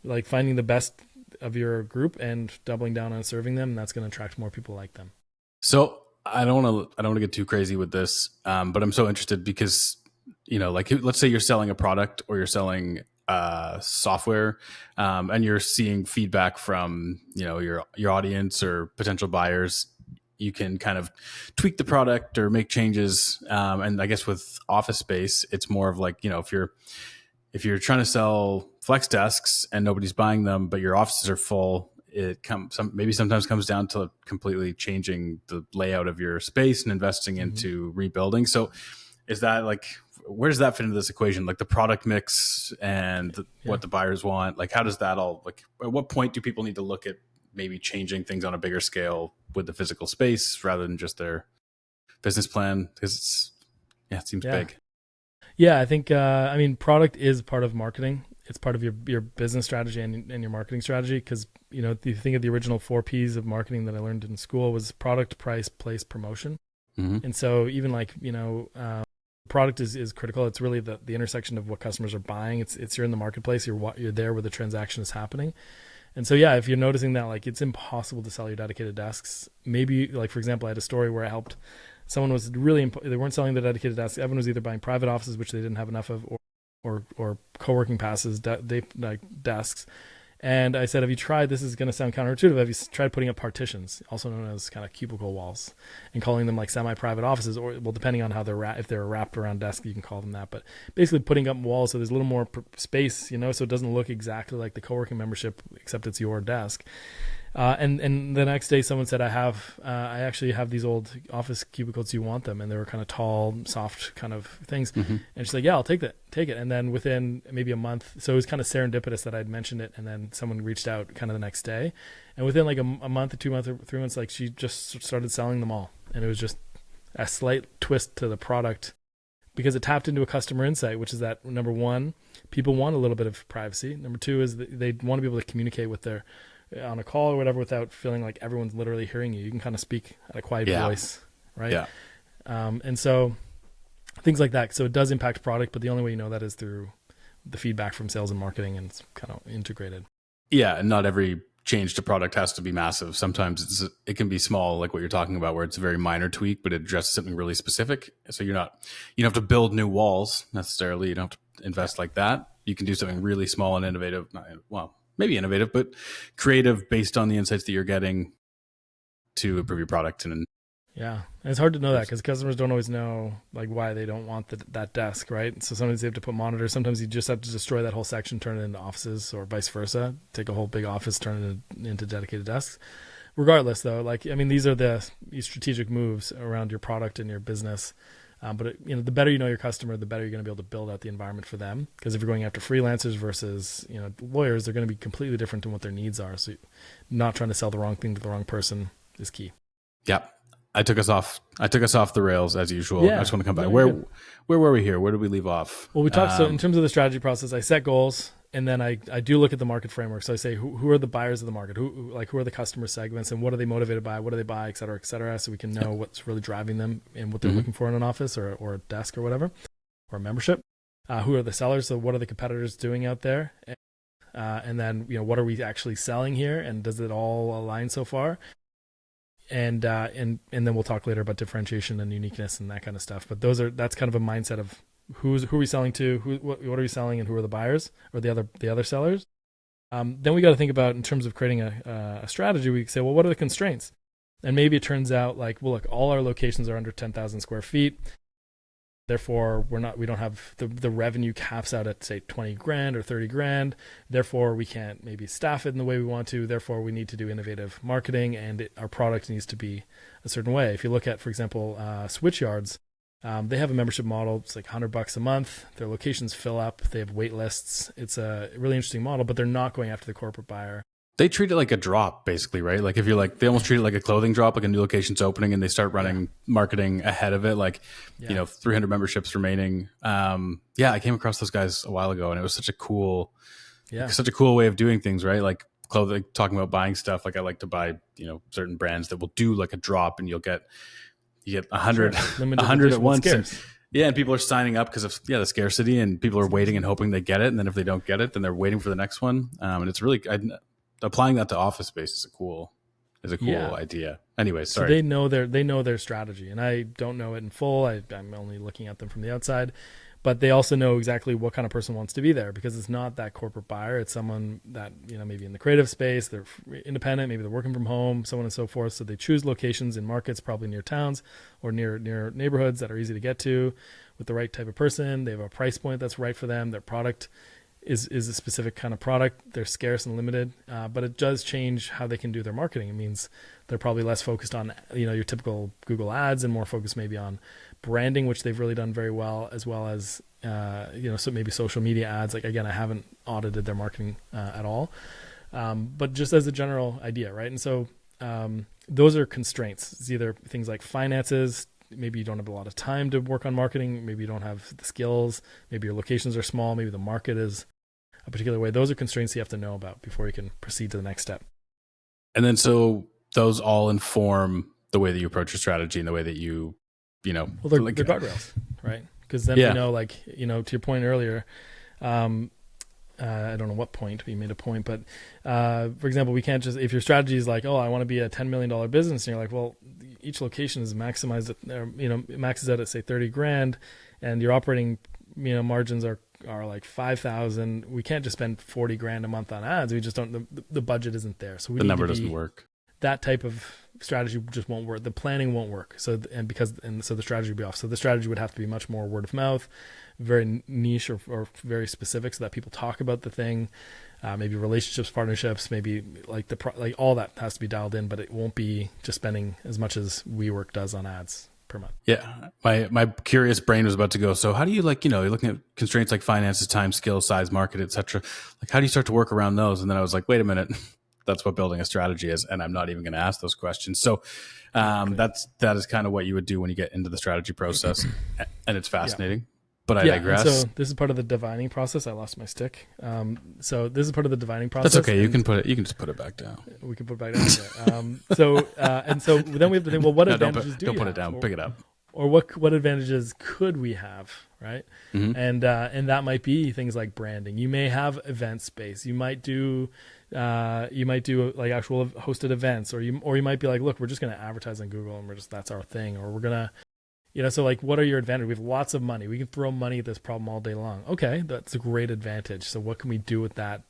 like finding the best of your group and doubling down on serving them. And that's going to attract more people like them. So I don't want to get too crazy with this, but I'm so interested because, like, let's say you're selling a product or you're selling software, and you're seeing feedback from, your audience or potential buyers. You can kind of tweak the product or make changes. And I guess with office space, it's more of like, if you're trying to sell flex desks and nobody's buying them, but your offices are full, sometimes comes down to completely changing the layout of your space and investing into rebuilding. So is that like, where does that fit into this equation? Like the product mix and what the buyers want? Like, how does that all, like, at what point do people need to look at maybe changing things on a bigger scale with the physical space rather than just their business plan? Because it seems big. Yeah, I think, product is part of marketing. It's part of your business strategy and your marketing strategy. Because, if you think of the original 4 Ps of marketing that I learned in school was product, price, place, promotion. Mm-hmm. And so even like, product is critical. It's really the intersection of what customers are buying. It's you're in the marketplace. You're there where the transaction is happening. And so, if you're noticing that, like, it's impossible to sell your dedicated desks, maybe, like, for example, I had a story where I helped someone was really, they weren't selling their dedicated desks. Everyone was either buying private offices, which they didn't have enough of, or co-working passes, desks. And I said, have you tried, this is going to sound counterintuitive, have you tried putting up partitions, also known as kind of cubicle walls, and calling them like semi-private offices, or, well, depending on how they're if they're wrapped around desks, you can call them that. But basically putting up walls so there's a little more space, so it doesn't look exactly like the co-working membership, except it's your desk. And the next day someone said, I actually have these old office cubicles. Do you want them? And they were kind of tall, soft kind of things. Mm-hmm. And she's like, yeah, I'll take it. And then within maybe a month, so it was kind of serendipitous that I'd mentioned it. And then someone reached out kind of the next day. And within like a month or 2 months or 3 months, like she just started selling them all. And it was just a slight twist to the product because it tapped into a customer insight, which is that, number one, people want a little bit of privacy. Number two is they want to be able to communicate with their on a call or whatever without feeling like everyone's literally hearing you. You can kind of speak at a quiet voice, right? Yeah. And so things like that. So it does impact product, but the only way you know that is through the feedback from sales and marketing, and it's kind of integrated. Yeah, and not every change to product has to be massive. Sometimes it can be small, like what you're talking about, where it's a very minor tweak, but it addresses something really specific. So you don't have to build new walls necessarily. You don't have to invest like that. You can do something really small and innovative. Maybe innovative, but creative based on the insights that you're getting to improve your product. And it's hard to know that because customers don't always know like why they don't want that desk, right? So sometimes they have to put monitors. Sometimes you just have to destroy that whole section, turn it into offices, or vice versa. Take a whole big office, turn it into dedicated desks. regardless though, like, I mean, these are these strategic moves around your product and your business. But the better you know your customer, the better you're going to be able to build out the environment for them. Because if you're going after freelancers versus lawyers, they're going to be completely different in what their needs are. So not trying to sell the wrong thing to the wrong person is key. Yeah. I took us off the rails as usual. Yeah. I just want to come back. No, Where were we here? Where did we leave off? Well, we talked, so in terms of the strategy process, I set goals, and then I do look at the market framework. So I say, who are the buyers of the market? Who are the customer segments, and what are they motivated by? What do they buy, et cetera, so we can know what's really driving them and what they're looking for in an office or a desk or whatever, or a membership. Who are the sellers? So what are the competitors doing out there? And then, what are we actually selling here? And does it all align so far? And then we'll talk later about differentiation and uniqueness and that kind of stuff. But that's kind of a mindset of who are we selling to, what are we selling, and who are the buyers or the other sellers. Then we got to think about, in terms of creating a strategy, we say, well, what are the constraints? And maybe it turns out like, well, look, all our locations are under 10,000 square feet. Therefore, we don't have the revenue caps out at say 20 grand or 30 grand. Therefore, we can't maybe staff it in the way we want to. Therefore, we need to do innovative marketing, and our product needs to be a certain way. If you look at, for example, Switchyards, they have a membership model. It's like $100 a month. Their locations fill up. They have wait lists. It's a really interesting model, but they're not going after the corporate buyer. They treat it like a drop, basically, right? Like if you're like, they almost treat it like a clothing drop, like a new location's opening, and they start running marketing ahead of it. Like, 300 memberships remaining. I came across those guys a while ago, and it was such a cool way of doing things, right? Like clothing, talking about buying stuff. Like I like to buy, certain brands that will do like a drop, and you get 100, 100 at once. And people are signing up because of the scarcity, and people are waiting and hoping they get it. And then if they don't get it, then they're waiting for the next one. And it's really, applying that to office space is a cool idea. Anyway, sorry. So they know their strategy, and I don't know it in full. I'm only looking at them from the outside, but they also know exactly what kind of person wants to be there, because it's not that corporate buyer. It's someone that, maybe in the creative space, they're independent, maybe they're working from home, so on and so forth. So they choose locations in markets, probably near towns or near neighborhoods that are easy to get to with the right type of person. They have a price point that's right for them. Their product is a specific kind of product. They're scarce and limited, but it does change how they can do their marketing. It means they're probably less focused on your typical Google ads, and more focused maybe on branding, which they've really done very well as so maybe social media ads. Like, again, I haven't audited their marketing at all, but just as a general idea, right? And so those are constraints. It's either things like finances. Maybe you don't have a lot of time to work on marketing. Maybe you don't have the skills. Maybe your locations are small. Maybe the market is a particular way. Those are constraints you have to know about before you can proceed to the next step. And then, so those all inform the way that you approach your strategy and the way that you, they're guardrails, right? Because then to your point earlier, I don't know what point, but you made a point, but for example, we can't just, if your strategy is like, I want to be a $10 million business, and you're like, well, each location is maximized at, it maxes out at say 30 grand, and your operating, margins are like 5,000. We can't just spend 40 grand a month on ads. We just don't, the budget isn't there. So the number doesn't work. That type of strategy just won't work. The planning won't work. So the strategy would be off. So the strategy would have to be much more word of mouth, very niche or very specific, so that people talk about the thing. Maybe relationships, partnerships, maybe like all that has to be dialed in, but it won't be just spending as much as WeWork does on ads per month. Yeah. My curious brain was about to go, so how do you you're looking at constraints like finances, time, skill, size, market, etc. Like, how do you start to work around those? And then I was like, wait a minute. That's what building a strategy is, and I'm not even going to ask those questions. So that is kind of what you would do when you get into the strategy process, and it's fascinating. But I digress. So this is part of the divining process. I lost my stick. So this is part of the divining process. That's okay. You can just put it back down. We can put it back down. So then we have to think, well, what advantages don't put it down. Pick it up. Or what advantages could we have, right? Mm-hmm. And that might be things like branding. You may have event space. You might do like actual hosted events, or you might be like, look, we're just going to advertise on Google, and that's our thing, or we're going to, so like, what are your advantages? We have lots of money. We can throw money at this problem all day long. Okay, that's a great advantage. So what can we do with that?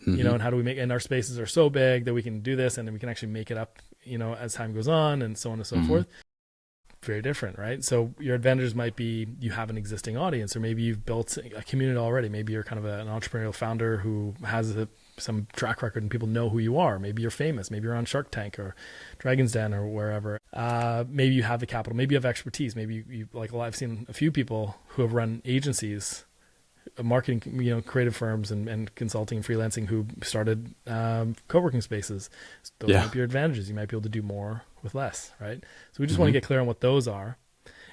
Mm-hmm. And how do we and our spaces are so big that we can do this, and then we can actually make it up, as time goes on, and so on and so forth. very different, right? So your advantages might be you have an existing audience, or maybe you've built a community already. Maybe you're kind of an entrepreneurial founder who has some track record and people know who you are. Maybe you're famous. Maybe you're on Shark Tank or Dragon's Den or wherever. Maybe you have the capital. Maybe you have expertise. Maybe you like, I've seen a few people who have run agencies, marketing, creative firms and consulting and freelancing who started co-working spaces. So those might be your advantages. You might be able to do more with less, right? So we just want to get clear on what those are.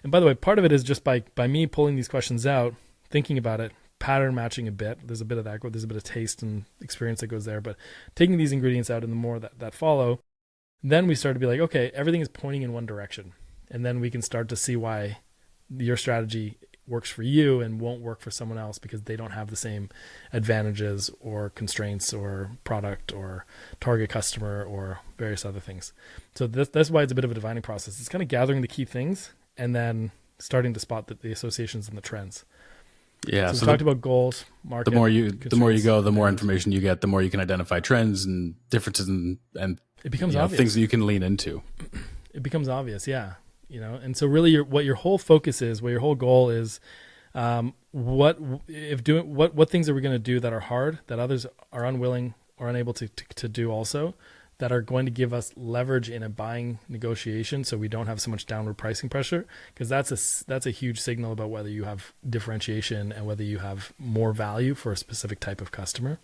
And by the way, part of it is just by me pulling these questions out, thinking about it, pattern matching a bit. There's a bit of that, there's a bit of taste and experience that goes there, but taking these ingredients out and the more that follow, then we start to be like, okay, everything is pointing in one direction. And then we can start to see why your strategy works for you and won't work for someone else because they don't have the same advantages or constraints or product or target customer or various other things. So that's why it's a bit of a divining process. It's kind of gathering the key things and then starting to spot the associations and the trends. Yeah. So we talked about goals, market. The more you go, the more information you get, the more you can identify trends and differences and it becomes obvious. Things that you can lean into. It becomes obvious. Yeah. And so really what your whole focus is, what your whole goal is, what things are we going to do that are hard, that others are unwilling or unable to do also, that are going to give us leverage in a buying negotiation so we don't have so much downward pricing pressure, because that's a huge signal about whether you have differentiation and whether you have more value for a specific type of customer.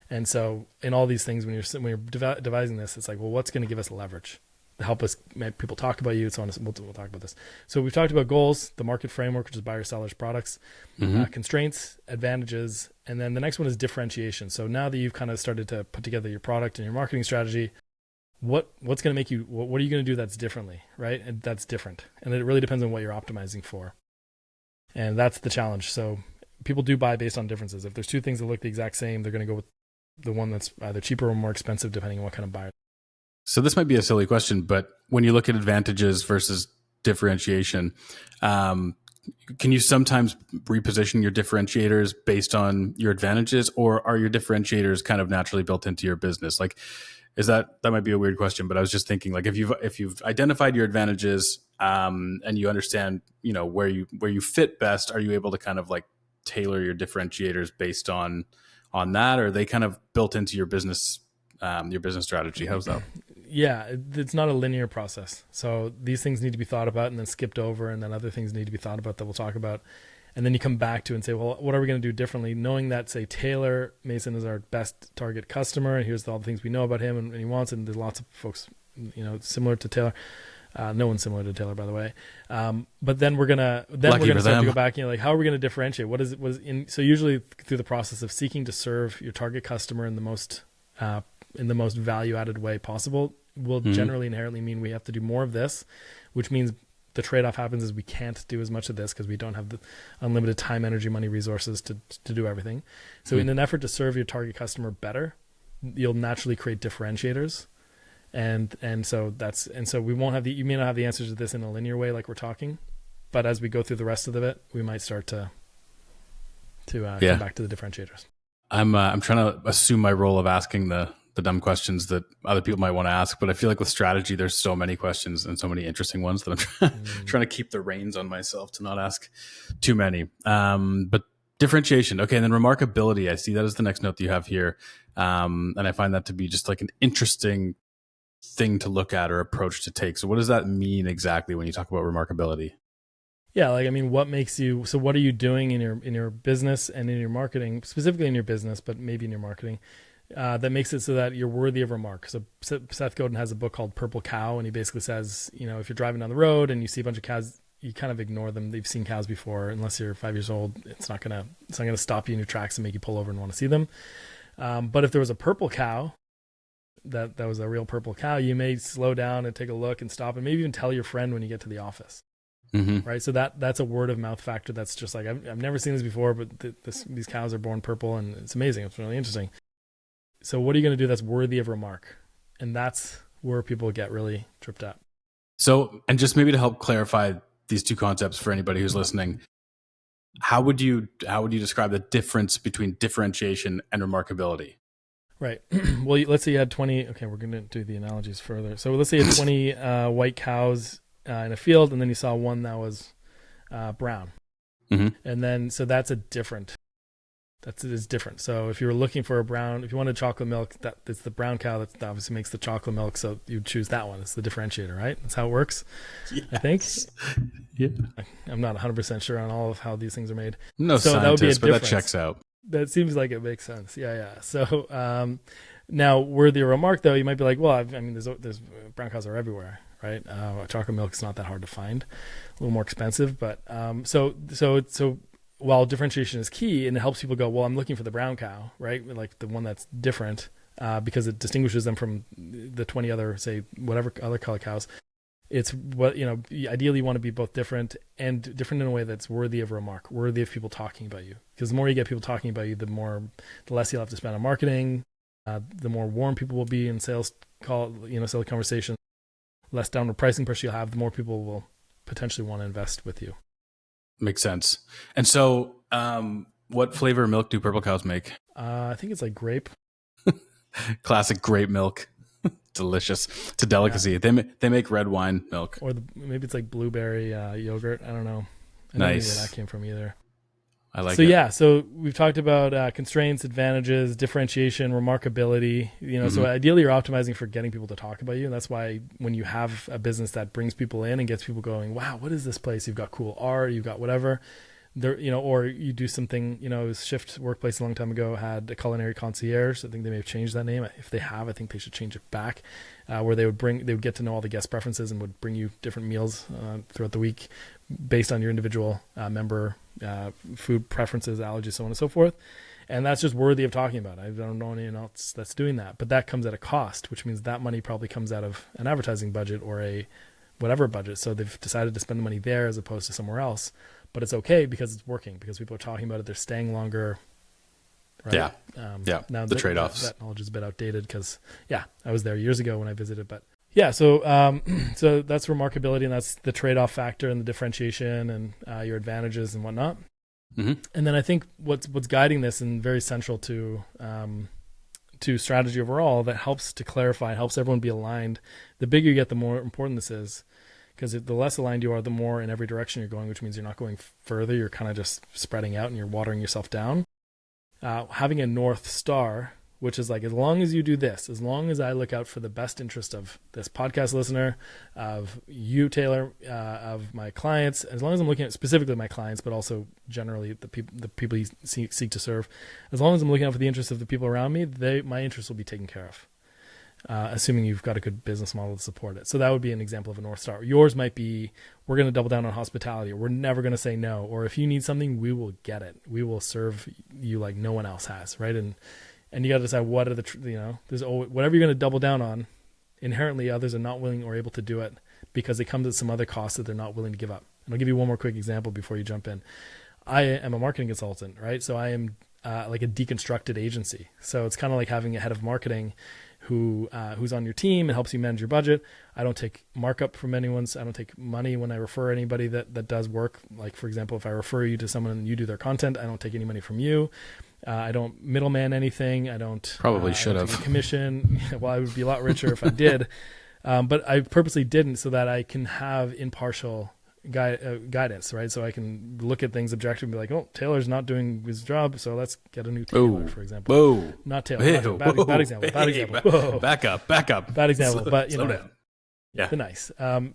And so in all these things, when you're devising this, it's like, well, what's going to give us leverage? Help us make people talk about you. So on. We'll talk about this. So we've talked about goals, the market framework, which is buyer, sellers, products, constraints, advantages, and then the next one is differentiation. So now that you've kind of started to put together your product and your marketing strategy, what's going to make you? What are you going to do that's differently, right? And that's different, and it really depends on what you're optimizing for, and that's the challenge. So people do buy based on differences. If there's two things that look the exact same, they're going to go with the one that's either cheaper or more expensive, depending on what kind of buyer. So this might be a silly question, but when you look at advantages versus differentiation, can you sometimes reposition your differentiators based on your advantages, or are your differentiators kind of naturally built into your business? Like, that might be a weird question, but I was just thinking, like, if you've identified your advantages, and you understand, where you fit best, are you able to kind of like tailor your differentiators based on that, or are they kind of built into your business strategy? How's that? Yeah, it's not a linear process. So these things need to be thought about and then skipped over, and then other things need to be thought about that we'll talk about. And then you come back to and say, well, what are we going to do differently? Knowing that, say, Taylor Mason is our best target customer, and here's all the things we know about him and he wants, and there's lots of folks, similar to Taylor. No one's similar to Taylor, by the way. But then we're gonna start to go back. Like, how are we going to differentiate? So usually through the process of seeking to serve your target customer in the most value-added way possible will generally inherently mean we have to do more of this, which means the trade-off happens is we can't do as much of this because we don't have the unlimited time, energy, money, resources to do everything. So in an effort to serve your target customer better, you'll naturally create differentiators. And so we won't have you may not have the answers to this in a linear way like we're talking, but as we go through the rest of it, we might start to come back to the differentiators. I'm trying to assume my role of asking the dumb questions that other people might want to ask, but I feel like with strategy, there's so many questions and so many interesting ones that I'm trying to keep the reins on myself to not ask too many. But differentiation. Okay. And then remarkability. I see that as the next note that you have here. And I find that to be just like an interesting thing to look at or approach to take. So what does that mean exactly when you talk about remarkability? Yeah, what makes you, so what are you doing in your business and in your marketing, specifically in your business, but maybe in your marketing, that makes it so that you're worthy of remark. So Seth Godin has a book called Purple Cow, and he basically says, if you're driving down the road and you see a bunch of cows, you kind of ignore them. They've seen cows before. Unless you're 5 years old, it's not gonna stop you in your tracks and make you pull over and want to see them. But if there was a purple cow, that was a real purple cow, you may slow down and take a look and stop and maybe even tell your friend when you get to the office. Right. So that's a word of mouth factor. That's just like, I've never seen this before, but these cows are born purple and it's amazing. It's really interesting. So what are you going to do that's worthy of remark? And that's where people get really tripped up. So, and just maybe to help clarify these two concepts for anybody who's listening, how would you describe the difference between differentiation and remarkability? Right. Well, let's say you had 20. Okay, we're going to do the analogies further. So let's say you had 20 white cows in a field, and then you saw one that was brown. Mm-hmm. And then, so that's different. It's different. So if you were looking for if you wanted chocolate milk, it's the brown cow that obviously makes the chocolate milk. So you choose that one. It's the differentiator, right? That's how it works. Yes. I think. Yeah. I'm not 100% sure on all of how these things are made. No so scientist, that would be a but difference. that checks out. That seems like it makes sense. Yeah. So now, worthy of remark, though, you might be like, well, I mean, there's brown cows are everywhere, right? Chocolate milk is not that hard to find, a little more expensive, but so while differentiation is key and it helps people go, well, I'm looking for the brown cow, right? Like the one that's different because it distinguishes them from the 20 other, say, whatever other color cows. It's what, ideally you want to be both different and different in a way that's worthy of remark, worthy of people talking about you. Because the more you get people talking about you, the less you'll have to spend on marketing, the more warm people will be in sales conversation, less downward pricing pressure you'll have, the more people will potentially want to invest with you. Makes sense. And so, what flavor of milk do purple cows make? I think it's like grape. Classic grape milk. Delicious. It's a delicacy. Yeah. They make red wine milk. Or maybe it's like blueberry yogurt. I don't know. I don't know where that came from either. I like it. So yeah, so we've talked about constraints, advantages, differentiation, remarkability. So ideally you're optimizing for getting people to talk about you. And that's why when you have a business that brings people in and gets people going, wow, what is this place? You've got cool art, you've got whatever. There, or you do something, Shift Workplace a long time ago had a culinary concierge. I think they may have changed that name. If they have, I think they should change it back, where they would get to know all the guest preferences and would bring you different meals throughout the week based on your individual member food preferences, allergies, so on and so forth. And that's just worthy of talking about. I don't know anyone else that's doing that, but that comes at a cost, which means that money probably comes out of an advertising budget or a whatever budget. So they've decided to spend the money there as opposed to somewhere else. But it's okay because it's working, because people are talking about it. They're staying longer. Right? Yeah. Now the trade-offs. That knowledge is a bit outdated because, I was there years ago when I visited. But yeah, so that's remarkability, and that's the trade-off factor and the differentiation and your advantages and whatnot. Mm-hmm. And then I think what's guiding this and very central to strategy overall that helps to clarify, helps everyone be aligned. The bigger you get, the more important this is. Because the less aligned you are, the more in every direction you're going, which means you're not going further. You're kind of just spreading out and you're watering yourself down. Having a North Star, which is like, as long as you do this, as long as I look out for the best interest of this podcast listener, of you, Taylor, of my clients, as long as I'm looking at specifically my clients, but also generally the people you seek to serve, as long as I'm looking out for the interests of the people around me, my interests will be taken care of. Assuming you've got a good business model to support it. So that would be an example of a North Star. Yours might be, we're going to double down on hospitality, or we're never going to say no. Or if you need something, we will get it. We will serve you like no one else has, right? And you got to decide what are there's always, whatever you're going to double down on, inherently others are not willing or able to do it because it comes at some other costs that they're not willing to give up. And I'll give you one more quick example before you jump in. I am a marketing consultant, right? So I am like a deconstructed agency. So it's kind of like having a head of marketing who's on your team and helps you manage your budget. I don't take markup from anyone. I don't take money when I refer anybody that does work. Like, for example, if I refer you to someone and you do their content, I don't take any money from you. I don't middleman anything. I don't probably should have commission. Well, I would be a lot richer if I did, but I purposely didn't so that I can have impartial guidance, right? So I can look at things objectively and be like, oh, Taylor's not doing his job, so let's get a new Taylor, for example. Whoa. Not Taylor. Bad example. Bad example. Whoa. Back up. Bad example, but slow down. Yeah. But nice.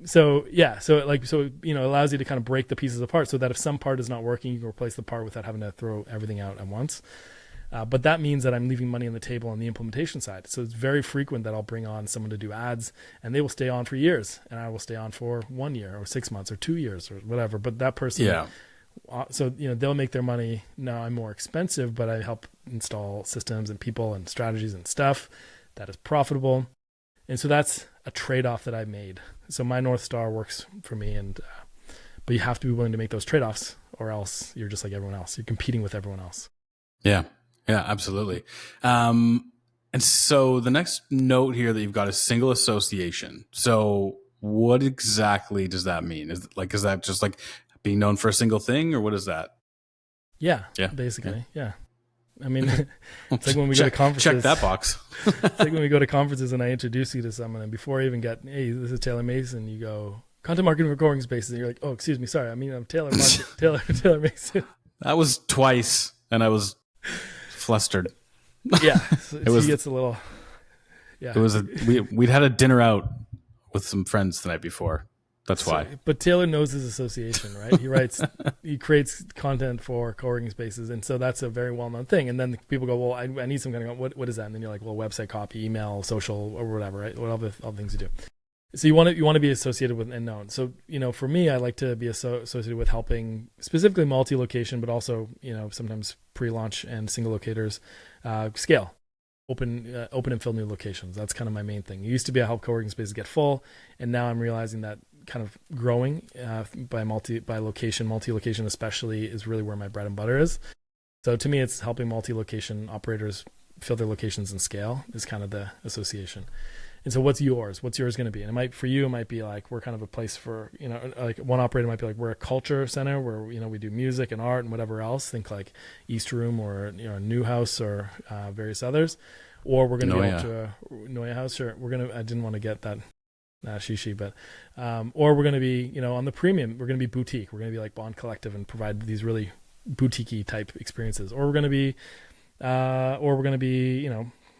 So it allows you to kind of break the pieces apart so that if some part is not working, you can replace the part without having to throw everything out at once. But that means that I'm leaving money on the table on the implementation side. So it's very frequent that I'll bring on someone to do ads and they will stay on for years and I will stay on for 1 year or 6 months or 2 years or whatever. But that person, so, they'll make their money. Now I'm more expensive, but I help install systems and people and strategies and stuff that is profitable. And so that's a trade-off that I've made. So my North Star works for me. But you have to be willing to make those trade-offs or else you're just like everyone else. You're competing with everyone else. Yeah. Yeah, absolutely. And so the next note here that you've got is single association. So what exactly does that mean? Is that just like being known for a single thing, or what is that? Yeah. Basically. Yeah. I mean, it's like when we go to conferences. Check that box. It's like when we go to conferences and I introduce you to someone, and before I even get, hey, this is Taylor Mason, you go, content marketing for co-working spaces. And you're like, oh, excuse me, sorry. I mean, I'm Taylor. Taylor makes it. That was twice, and I was flustered. Yeah, so It was. he gets a little. Yeah, It was. We'd had a dinner out with some friends the night before. That's why. But Taylor knows his association, right? He creates content for co-working spaces, and so that's a very well-known thing. And then people go, well, I need some kind of, what is that? And then you're like, well, website copy, email, social, or whatever, right? All the things you do. So you want to be associated with and known. So, for me, I like to be associated with helping specifically multi-location, but also, sometimes pre-launch and single locators scale. Open and fill new locations. That's kind of my main thing. It used to be I help co-working spaces get full, and now I'm realizing that kind of growing by multi-location especially is really where my bread and butter is. So to me, it's helping multi-location operators fill their locations and scale is kind of the association. And so what's yours? What's yours going to be? And it might be like, we're kind of a place for, like one operator might be like, we're a culture center where, we do music and art and whatever else. Think like East Room or, New House or various others. Or we're going to be able to Noya House, or I didn't want to get that shishi, but, or we're going to be, on the premium, we're going to be boutique. We're going to be like Bond Collective and provide these really boutique-y type experiences. Or we're going to be,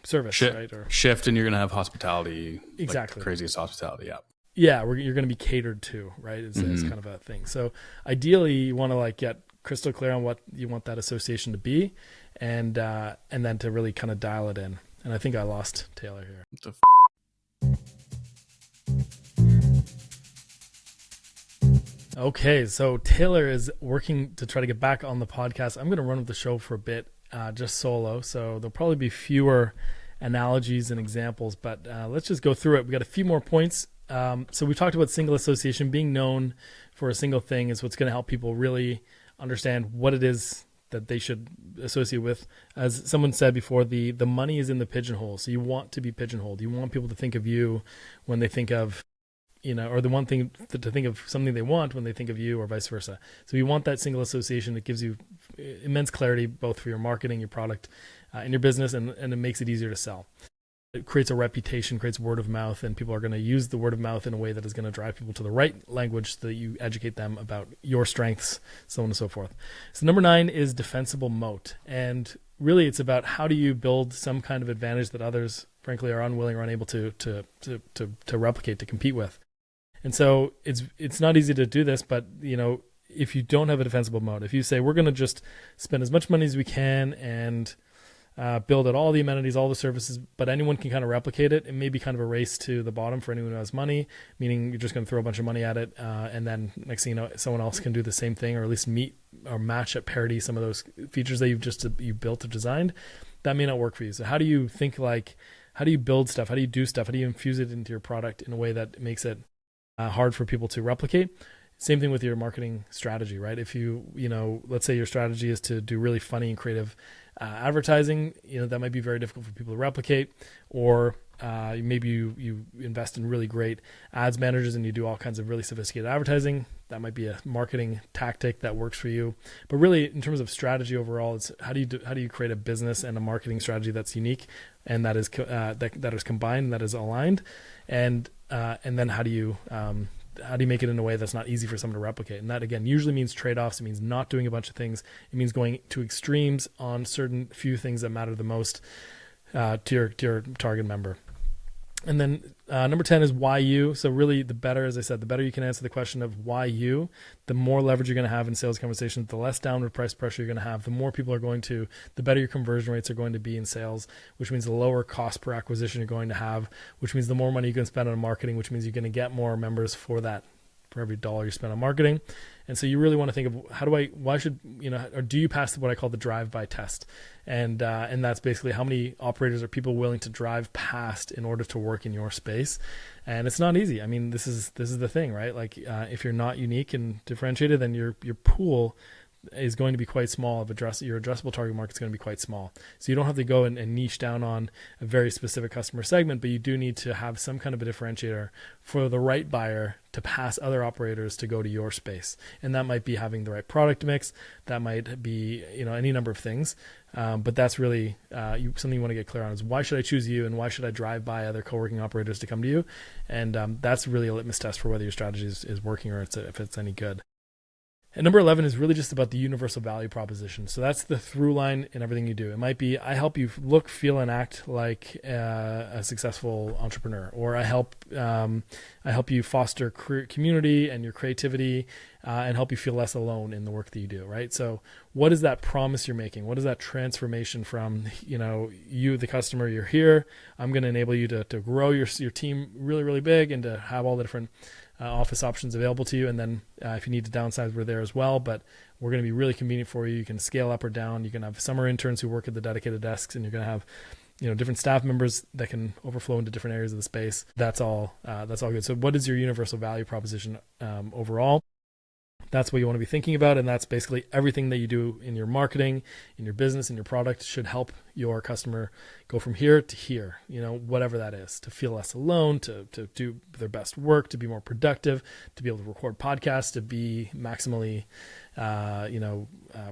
service, right? Or shift, and you're going to have hospitality. Exactly. Like craziest hospitality. Yeah. Yeah. You're going to be catered to, right? It's kind of a thing. So ideally you want to like get crystal clear on what you want that association to be, and then to really kind of dial it in. And I think I lost Taylor here. Okay, so Taylor is working to try to get back on the podcast. I'm going to run with the show for a bit, just solo. So there'll probably be fewer analogies and examples, but let's just go through it. We got a few more points. So we talked about single association. Being known for a single thing is what's going to help people really understand what it is that they should associate with. As someone said before, the money is in the pigeonhole. So you want to be pigeonholed. You want people to think of you when they think of, or the one thing to think of something they want when they think of you, or vice versa. So you want that single association that gives you immense clarity, both for your marketing, your product, and your business, and it makes it easier to sell. It creates a reputation, creates word of mouth, and people are going to use the word of mouth in a way that is going to drive people to the right language so that you educate them about your strengths, so on and so forth. So number 9 is defensible moat. And really it's about how do you build some kind of advantage that others, frankly, are unwilling or unable to replicate, to compete with. And so it's not easy to do this, but if you don't have a defensible moat, if you say we're going to just spend as much money as we can and build out all the amenities, all the services, but anyone can kind of replicate it, it may be kind of a race to the bottom for anyone who has money, meaning you're just going to throw a bunch of money at it, and then next thing you know, someone else can do the same thing, or at least meet or match at parity some of those features that you built or designed. That may not work for you. So how do you build stuff? How do you do stuff? How do you infuse it into your product in a way that makes it hard for people to replicate? Same thing with your marketing strategy, right? If let's say your strategy is to do really funny and creative advertising, that might be very difficult for people to replicate. Or maybe you invest in really great ads managers and you do all kinds of really sophisticated advertising. That might be a marketing tactic that works for you. But really, in terms of strategy overall, it's how do you create a business and a marketing strategy that's unique and that is that is combined and that is aligned, and then how do you make it in a way that's not easy for someone to replicate? And that, again, usually means trade-offs. It means not doing a bunch of things. It means going to extremes on certain few things that matter the most to your target member. And then number 10 is why you. So really, the better, as I said, the better you can answer the question of why you, the more leverage you're going to have in sales conversations, the less downward price pressure you're going to have, the more people are going to, the better your conversion rates are going to be in sales, which means the lower cost per acquisition you're going to have, which means the more money you can spend on marketing, which means you're going to get more members for every dollar you spend on marketing. And so you really want to think of or do you pass what I call the drive-by test? And that's basically how many operators are people willing to drive past in order to work in your space. And it's not easy. I mean, this is the thing, right? Like if you're not unique and differentiated, then your pool is going to be quite small. Your addressable target market is going to be quite small. So you don't have to go and niche down on a very specific customer segment, but you do need to have some kind of a differentiator for the right buyer to pass other operators to go to your space. And that might be having the right product mix. That might be, any number of things. But that's really something you want to get clear on is why should I choose you and why should I drive by other co-working operators to come to you? And that's really a litmus test for whether your strategy is working or if it's any good. And number 11 is really just about the universal value proposition. So that's the through line in everything you do. It might be, I help you look, feel, and act like a successful entrepreneur, or I help you foster community and your creativity, and help you feel less alone in the work that you do, right? So what is that promise you're making? What is that transformation from, you, the customer, you're here, I'm going to enable you to grow your team really, really big and to have all the different office options available to you. And then if you need to downsize, we're there as well, but we're going to be really convenient for you. You can scale up or down. You can have summer interns who work at the dedicated desks, and you're going to have, different staff members that can overflow into different areas of the space. That's all good. So what is your universal value proposition overall? That's what you want to be thinking about. And that's basically everything that you do in your marketing, in your business, in your product should help your customer go from here to here, whatever that is, to feel less alone, to do their best work, to be more productive, to be able to record podcasts, to be maximally,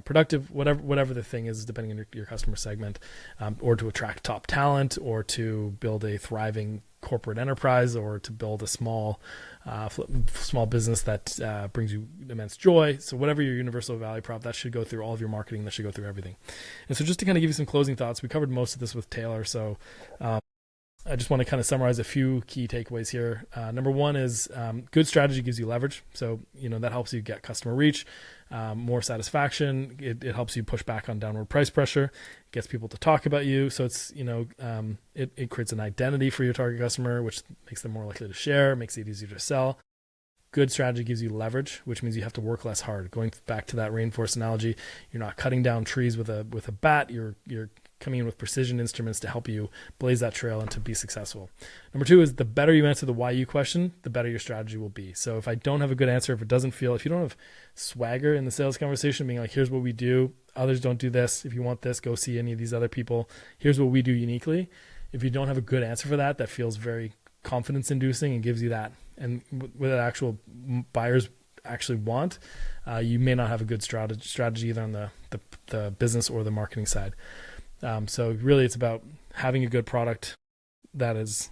productive, whatever the thing is, depending on your customer segment, or to attract top talent, or to build a thriving corporate enterprise, or to build a small business that brings you immense joy. So whatever your universal value prop, that should go through all of your marketing. That should go through everything. And so just to kind of give you some closing thoughts, we covered most of this with Taylor. So I just want to kind of summarize a few key takeaways here. Number one is good strategy gives you leverage. So, that helps you get customer reach, more satisfaction. It helps you push back on downward price pressure. It gets people to talk about you. So it's, it creates an identity for your target customer, which makes them more likely to share, makes it easier to sell. Good strategy gives you leverage, which means you have to work less hard. Going back to that rainforest analogy, you're not cutting down trees with a bat. You're coming in with precision instruments to help you blaze that trail and to be successful. Number two is the better you answer the why you question, the better your strategy will be. So if I don't have a good answer, if you don't have swagger in the sales conversation, being like, here's what we do, others don't do this. If you want this, go see any of these other people. Here's what we do uniquely. If you don't have a good answer for that, that feels very confidence inducing and gives you that. And what actual buyers actually want, you may not have a good strategy either on the business or the marketing side. So really it's about having a good product that has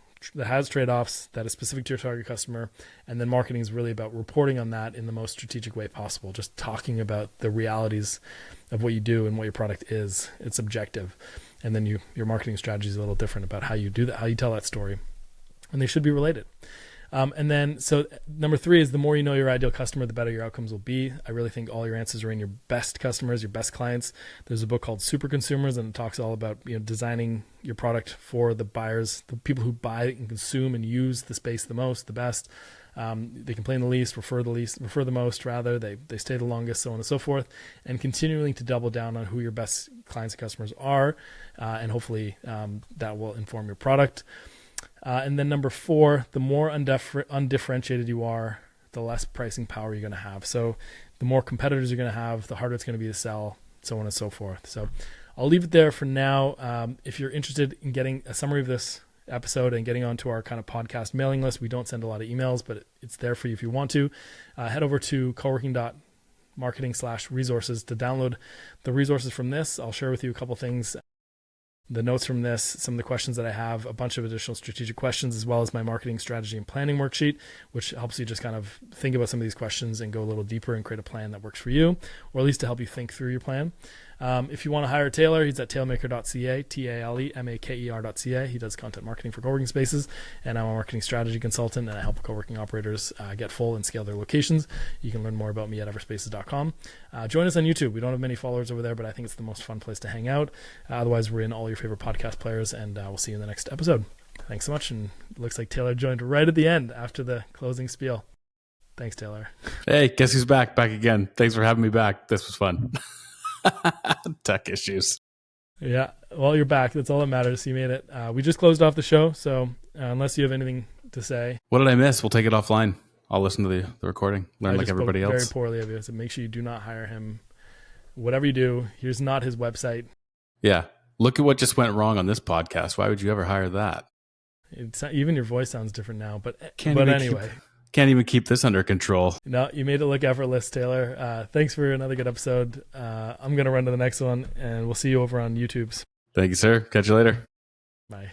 trade-offs, that is specific to your target customer. And then marketing is really about reporting on that in the most strategic way possible. Just talking about the realities of what you do and what your product is. It's objective. And then your marketing strategy is a little different about how you do that, how you tell that story. And they should be related. And then, so number three is the more you know your ideal customer, the better your outcomes will be. I really think all your answers are in your best customers, your best clients. There's a book called Super Consumers, and it talks all about designing your product for the buyers, the people who buy and consume and use the space the most, the best. They complain the least, refer the most rather. They stay the longest, so on and so forth, and continuing to double down on who your best clients and customers are, and hopefully that will inform your product. And then number four, the more undifferentiated you are, the less pricing power you're going to have. So the more competitors you're going to have, the harder it's going to be to sell, so on and so forth. So I'll leave it there for now. If you're interested in getting a summary of this episode and getting onto our kind of podcast mailing list, we don't send a lot of emails, but it's there for you if you want to. Head over to coworking.marketing/resources to download the resources from this. I'll share with you a couple things, the notes from this, some of the questions that I have, a bunch of additional strategic questions, as well as my marketing strategy and planning worksheet, which helps you just kind of think about some of these questions and go a little deeper and create a plan that works for you, or at least to help you think through your plan. If you want to hire Taylor, he's at tailmaker.ca, TALEMAKER.ca. He does content marketing for co-working spaces, and I'm a marketing strategy consultant, and I help co-working operators get full and scale their locations. You can learn more about me at everspaces.com. Join us on YouTube. We don't have many followers over there, but I think it's the most fun place to hang out. Otherwise, we're in all your favorite podcast players, and we'll see you in the next episode. Thanks so much, and it looks like Taylor joined right at the end after the closing spiel. Thanks, Taylor. Hey, guess who's back again. Thanks for having me back. This was fun. Tech issues. Yeah, well, you're back. That's all that matters. You made it. We just closed off the show, so unless you have anything to say. What did I miss? We'll take it offline. I'll listen to the recording. Learn like everybody else. Very poorly of you, so make sure you do not hire him whatever you do, here's not his website. Yeah. Look at what just went wrong on this podcast. Why would you ever hire that? It's not, even your voice sounds different now, but Anyway. Can't even keep this under control. No, you made it look effortless, Taylor. Thanks for another good episode. I'm going to run to the next one, and we'll see you over on YouTube's. Thank you, sir. Catch you later. Bye.